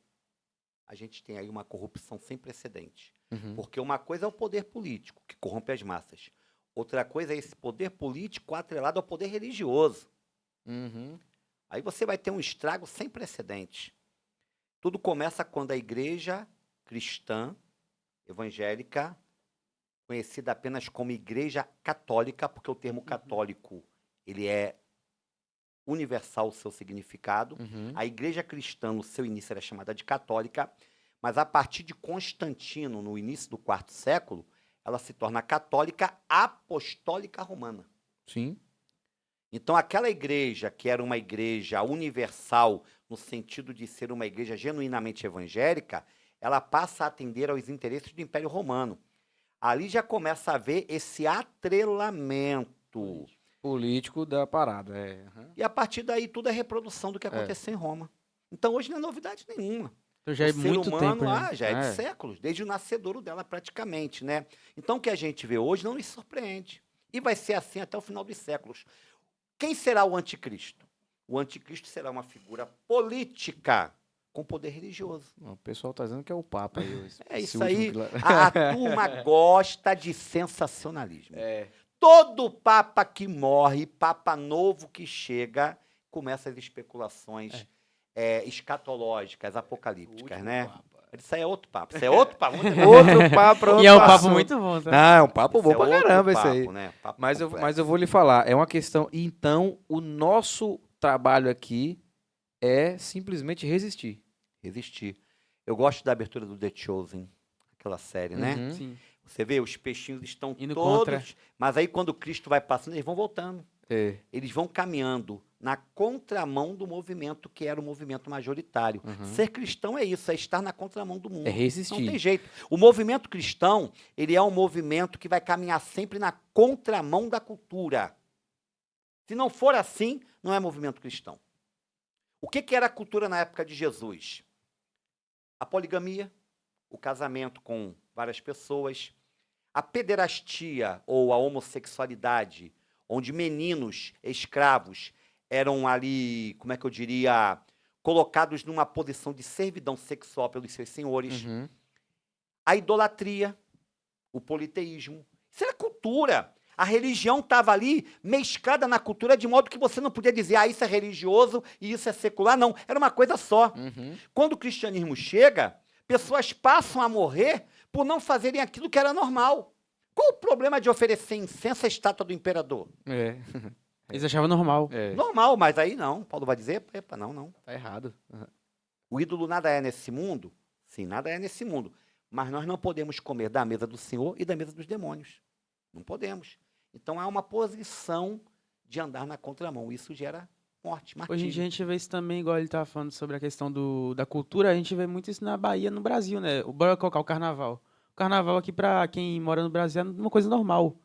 a gente tem aí uma corrupção sem precedente. Porque uma coisa é o poder político, que corrompe as massas. Outra coisa é esse poder político atrelado ao poder religioso. Aí você vai ter um estrago sem precedente. Tudo começa quando a igreja cristã, evangélica, conhecida apenas como igreja católica, porque o termo católico ele é universal o seu significado. A igreja cristã, no seu início, era chamada de católica, mas a partir de Constantino, no início do IV século, ela se torna católica apostólica romana. Sim. Então, aquela igreja que era uma igreja universal, no sentido de ser uma igreja genuinamente evangélica, ela passa a atender aos interesses do Império Romano. Ali já começa a haver esse atrelamento. Político da parada, E a partir daí tudo é reprodução do que aconteceu em Roma. Então hoje não é novidade nenhuma. Então já é O ser muito humano, tempo, né? já é de séculos, desde o nascedouro dela praticamente, né? Então o que a gente vê hoje não nos surpreende. E vai ser assim até o final dos séculos. Quem será o anticristo? O anticristo será uma figura política com poder religioso. O pessoal está dizendo que é o Papa. É isso aí. A turma gosta de sensacionalismo. Todo Papa que morre, Papa novo que chega, começa as especulações escatológicas, apocalípticas, né? Isso aí é outro papo. Isso é outro papo. Outro papo. E é um papo muito bom, tá? Não, é um papo bom pra caramba outro esse aí. papo, né? Papo Mas complexo. eu vou lhe falar, é uma questão. Então, o nosso trabalho aqui é simplesmente resistir. Resistir. Eu gosto da abertura do The Chosen, aquela série, né? Sim. Você vê, os peixinhos estão Indo todos... contra. Mas aí, quando Cristo vai passando, eles vão voltando. É. Eles vão caminhando na contramão do movimento que era o movimento majoritário. Ser cristão é isso, é estar na contramão do mundo. É resistir. Não tem jeito. O movimento cristão, ele é um movimento que vai caminhar sempre na contramão da cultura. Se não for assim, não é movimento cristão. O que era a cultura na época de Jesus? A poligamia, o casamento com várias pessoas, a pederastia ou a homossexualidade, onde meninos escravos eram ali, como é que eu diria, colocados numa posição de servidão sexual pelos seus senhores. A idolatria, o politeísmo. Isso era cultura. A religião estava ali mesclada na cultura de modo que você não podia dizer, isso é religioso e isso é secular. Não, era uma coisa só. Quando o cristianismo chega, pessoas passam a morrer por não fazerem aquilo que era normal. Qual o problema de oferecer incenso à estátua do imperador? É, Eles achavam normal. Normal, mas aí não. Paulo vai dizer, epa, não. tá errado. O ídolo nada é nesse mundo? Sim, nada é nesse mundo. Mas nós não podemos comer da mesa do Senhor e da mesa dos demônios. Não podemos. Então há uma posição de andar na contramão. Isso gera morte, martírio. Hoje em dia a gente vê isso também, igual ele estava falando sobre a questão da cultura, a gente vê muito isso na Bahia, no Brasil, né? Bora colocar o carnaval. O carnaval aqui, pra quem mora no Brasil, é uma coisa normal.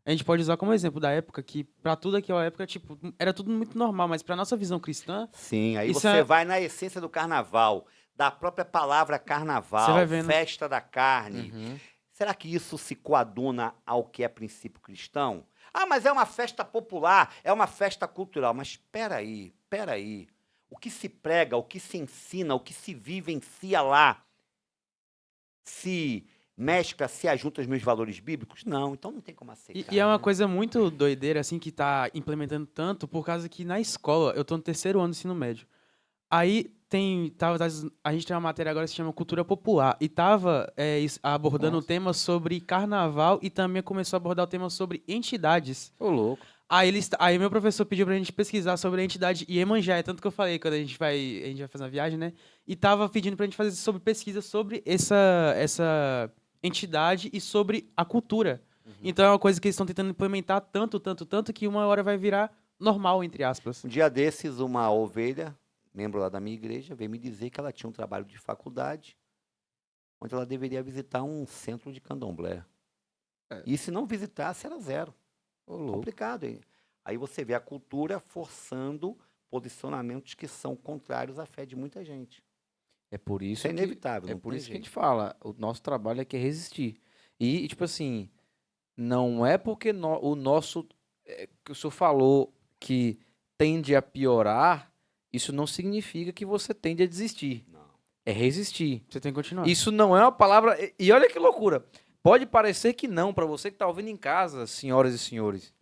A gente pode usar como exemplo da época, que pra tudo aquela época, tipo, era tudo muito normal, mas pra nossa visão cristã, Sim, aí Isso você é- vai na essência do carnaval, da própria palavra Você carnaval, vai vendo. festa da carne. Uhum. Será que isso se coaduna ao que é princípio cristão? Ah, mas é uma festa popular, é uma festa cultural. Mas espera aí. O que se prega, o que se ensina, o que se vivencia lá, se mescla, se ajunta aos meus valores bíblicos? Não, então não tem como aceitar. E é uma né? coisa muito doideira, assim, que tá implementando tanto, por causa que na escola, eu tô no 3º ano do ensino médio. Aí a gente tem uma matéria agora que se chama Cultura Popular, e tava abordando o Nossa. tema sobre carnaval e também começou a abordar o tema sobre entidades. Ô, louco. Aí meu professor pediu pra gente pesquisar sobre a entidade Iemanjá, é tanto que eu falei quando a gente vai fazer uma viagem, né? E tava pedindo pra gente fazer sobre pesquisa sobre essa entidade e sobre a cultura. Então é uma coisa que eles estão tentando implementar tanto que uma hora vai virar normal, entre aspas. Um dia desses, uma ovelha, membro lá da minha igreja, veio me dizer que ela tinha um trabalho de faculdade, onde ela deveria visitar um centro de candomblé. E se não visitasse, era zero. Ô, louco. Complicado, hein? Aí você vê a cultura forçando posicionamentos que são contrários à fé de muita gente. É por isso Isso é que- inevitável, É não por tem isso que a jeito. gente fala, o nosso trabalho é que é resistir. E, tipo assim, não é porque o nosso, que o senhor falou que tende a piorar, isso não significa que você tende a desistir. Não. É resistir. Você tem que continuar. Isso não é uma palavra. E olha que loucura. Pode parecer que não, para você que está ouvindo em casa, senhoras e senhores.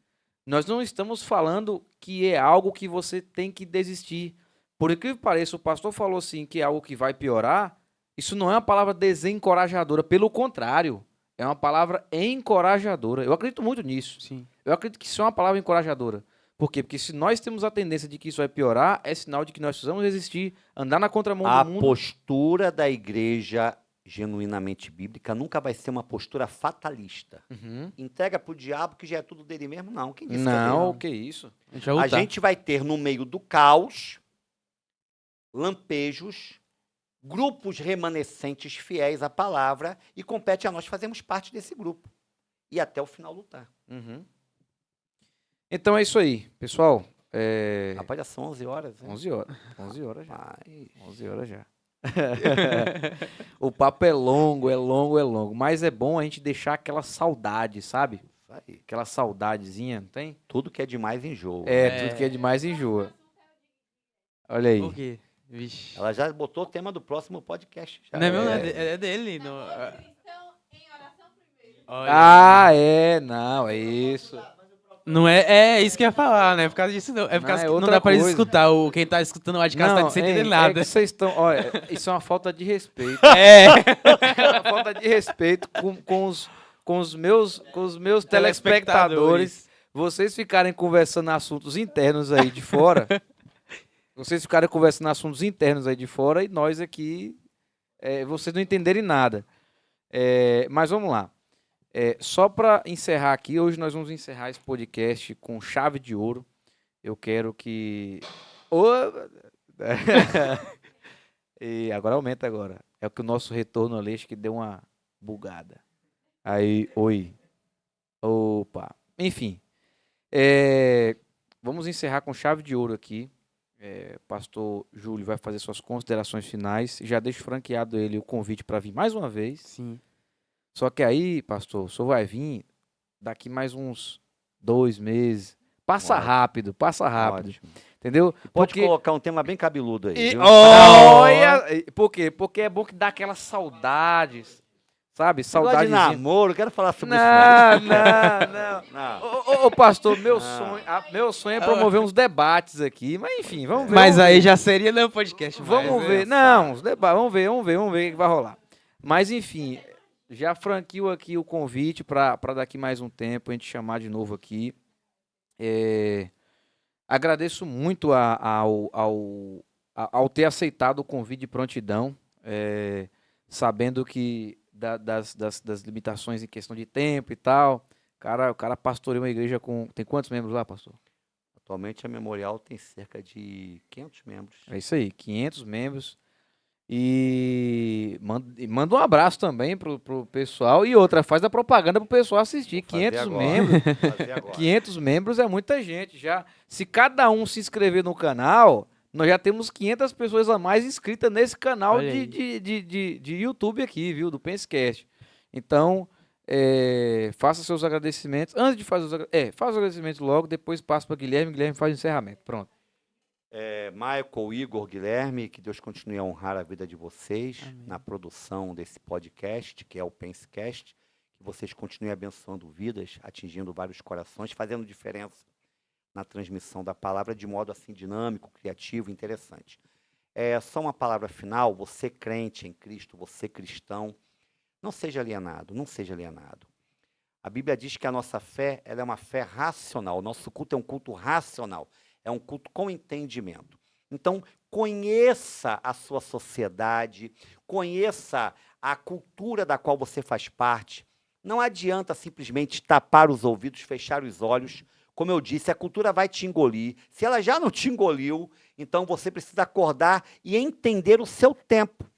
Nós não estamos falando que é algo que você tem que desistir. Por incrível que pareça, o pastor falou assim que é algo que vai piorar. Isso não é uma palavra desencorajadora, pelo contrário, é uma palavra encorajadora. Eu acredito muito nisso. Sim. Eu acredito que isso é uma palavra encorajadora. Por quê? Porque se nós temos a tendência de que isso vai piorar, é sinal de que nós precisamos resistir, andar na contramão A do mundo. postura da igreja genuinamente bíblica nunca vai ser uma postura fatalista. Uhum. Entrega para o diabo que já é tudo dele mesmo, não. Quem disse que é Não, dele? o que isso? A gente vai A lutar. gente vai ter no meio do caos lampejos, grupos remanescentes fiéis à palavra e compete a nós fazermos parte desse grupo e até o final lutar. Uhum. Então é isso aí, pessoal. Rapaz, já são 11 horas. Hein? 11 horas. 11 horas já. Rapaz, 11 horas já. O papo é longo, mas é bom a gente deixar aquela saudade, sabe? isso aí. Aquela saudadezinha, não tem? Tudo que é demais enjoa. Tudo que é demais enjoa. Olha aí. Por quê? Vixe. Ela já botou o tema do próximo podcast. Já. Não é meu, não, é dele. Não. Olha. Não, é isso. Não é isso que eu ia falar, né? Por causa disso não. É por Não, causa é que não outra dá pra eles coisa. escutar. Quem tá escutando o podcast tá sem entender É nada. que vocês estão. Olha, isso é uma falta de respeito. É. É uma falta de respeito com os meus telespectadores. Vocês ficarem conversando assuntos internos aí de fora. Vocês ficarem conversando assuntos internos aí de fora e nós aqui, vocês não entenderem nada. Mas vamos lá. Só para encerrar aqui, hoje nós vamos encerrar esse podcast com chave de ouro. Eu quero que... E agora aumenta agora. É que o nosso retorno ali, acho que deu uma bugada. Aí, oi. Opa. Enfim. Vamos encerrar com chave de ouro aqui. Pastor Júlio vai fazer suas considerações finais. Já deixo franqueado ele o convite para vir mais uma vez. Sim. Só que aí, pastor, o senhor vai vir daqui mais uns 2 meses. Passa Ótimo. rápido, passa rápido. Ótimo. Entendeu? Pode colocar um tema bem cabeludo aí. Viu? Olha! Por quê? Porque é bom que dá aquelas saudades. Sabe? Negócio de Saudades. namoro, quero falar sobre isso. Ô, pastor, meu Não. sonho é promover uns debates aqui. Mas enfim, vamos ver. Mas vamos aí ver. já seria no podcast. Vamos ver. Não, os debates, vamos ver o que vai rolar. Mas enfim, já franqueou aqui o convite para daqui mais um tempo a gente chamar de novo aqui. Agradeço muito ao ter aceitado o convite de prontidão, sabendo que das limitações em questão de tempo e tal. O cara pastoreia uma igreja com... Tem quantos membros lá, pastor? Atualmente a Memorial tem cerca de 500 membros. É isso aí, 500 membros. E manda um abraço também pro pessoal. E outra, faz a propaganda pro pessoal assistir. 500 membros. 500 membros é muita gente. Já, se cada um se inscrever no canal, nós já temos 500 pessoas a mais inscritas nesse canal de YouTube aqui, viu? Do Pensecast. Então, faça seus agradecimentos. Antes de fazer faz os agradecimentos logo, depois passa para Guilherme. Guilherme faz o encerramento. Pronto. Michael, Igor, Guilherme, que Deus continue a honrar a vida de vocês. Amém. Na produção desse podcast, que é o Pensecast, que vocês continuem abençoando vidas, atingindo vários corações, fazendo diferença na transmissão da palavra de modo assim dinâmico, criativo, interessante. Só uma palavra final: você crente em Cristo, você cristão, não seja alienado, não seja alienado. A Bíblia diz que a nossa fé, ela é uma fé racional, o nosso culto é um culto racional. É um culto com entendimento. Então, conheça a sua sociedade, conheça a cultura da qual você faz parte. Não adianta simplesmente tapar os ouvidos, fechar os olhos. Como eu disse, a cultura vai te engolir. Se ela já não te engoliu, então você precisa acordar e entender o seu tempo,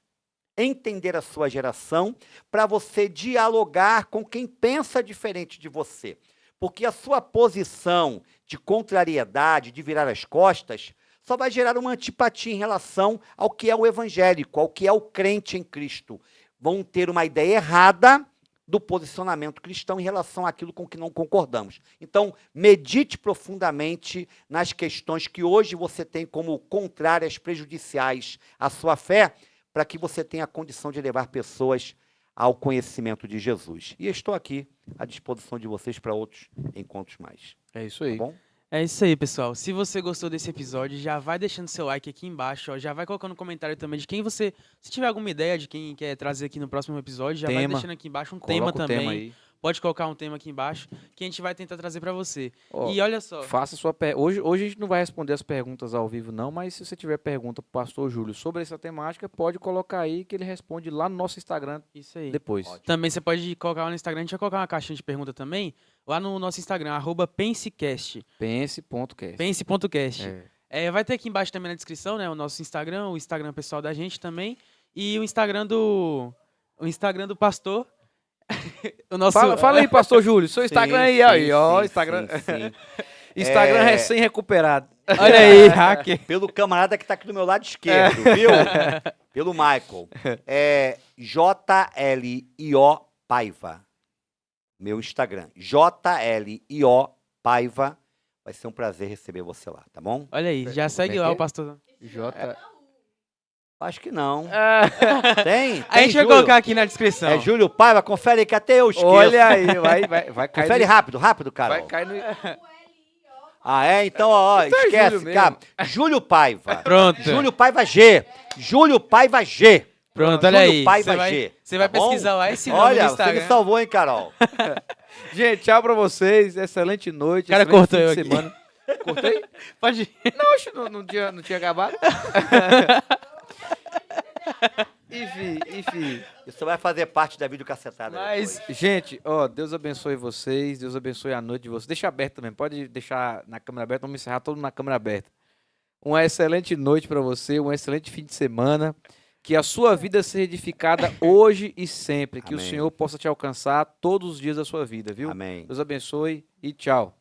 entender a sua geração, para você dialogar com quem pensa diferente de você. Porque a sua posição de contrariedade, de virar as costas, só vai gerar uma antipatia em relação ao que é o evangélico, ao que é o crente em Cristo. Vão ter uma ideia errada do posicionamento cristão em relação àquilo com que não concordamos. Então, medite profundamente nas questões que hoje você tem como contrárias, prejudiciais à sua fé, para que você tenha a condição de levar pessoas ao conhecimento de Jesus. E estou aqui à disposição de vocês para outros encontros mais. É isso aí. Tá bom? É isso aí, pessoal. Se você gostou desse episódio, já vai deixando seu like aqui embaixo, ó. Já vai colocando um comentário também de quem você... Se tiver alguma ideia de quem quer trazer aqui no próximo episódio, já vai deixando aqui embaixo um tema Coloca o também. tema aí. Pode colocar um tema aqui embaixo que a gente vai tentar trazer para você. Ó, E olha só. Faça sua hoje a gente não vai responder as perguntas ao vivo, não, mas se você tiver pergunta pro pastor Júlio sobre essa temática, pode colocar aí que ele responde lá no nosso Instagram Isso aí. depois. Ótimo. Também você pode colocar lá no Instagram, a gente vai colocar uma caixinha de pergunta também, lá no nosso Instagram, @pensecast. Pense.cast. Pense.cast. Vai ter aqui embaixo também na descrição, né? O nosso Instagram, o Instagram pessoal da gente também. E o Instagram do pastor. O nosso... Fala aí, pastor Júlio, seu Instagram aí, ó. Sim, Instagram, sim. Instagram recém-recuperado. Olha aí, hacker. Pelo camarada que está aqui do meu lado esquerdo, viu? Pelo Michael. JLIO Paiva. Meu Instagram. JLIO Paiva. Vai ser um prazer receber você lá, tá bom? Olha aí, já segue lá o pastor. Acho que não. Tem? A gente vai Júlio? colocar aqui na descrição. É Júlio Paiva, confere aí que até eu esqueço. Olha aí, vai cair. Confere rápido, cara. Vai cair no... Então, ó, Então é esquece, Júlio cara. Júlio Paiva. Pronto. Júlio Paiva G. Júlio Paiva G. Pronto, olha Júlio aí. Paiva G. Você vai Tá bom? pesquisar lá esse nome Olha, no você Instagram. me salvou, hein, Carol? Gente, tchau pra vocês. Excelente noite. O cara excelente cortou fim eu de aqui. semana. Cortei? Pode ir. Não, acho que não tinha acabado. Enfim. Isso vai fazer parte da videocacetada. Mas, depois. Gente, ó, Deus abençoe vocês, Deus abençoe a noite de vocês. Deixa aberto também, pode deixar na câmera aberta, vamos encerrar todo na câmera aberta. Uma excelente noite para você, um excelente fim de semana. Que a sua vida seja edificada hoje e sempre. Que Amém. o Senhor possa te alcançar todos os dias da sua vida, viu? Amém. Deus abençoe e tchau.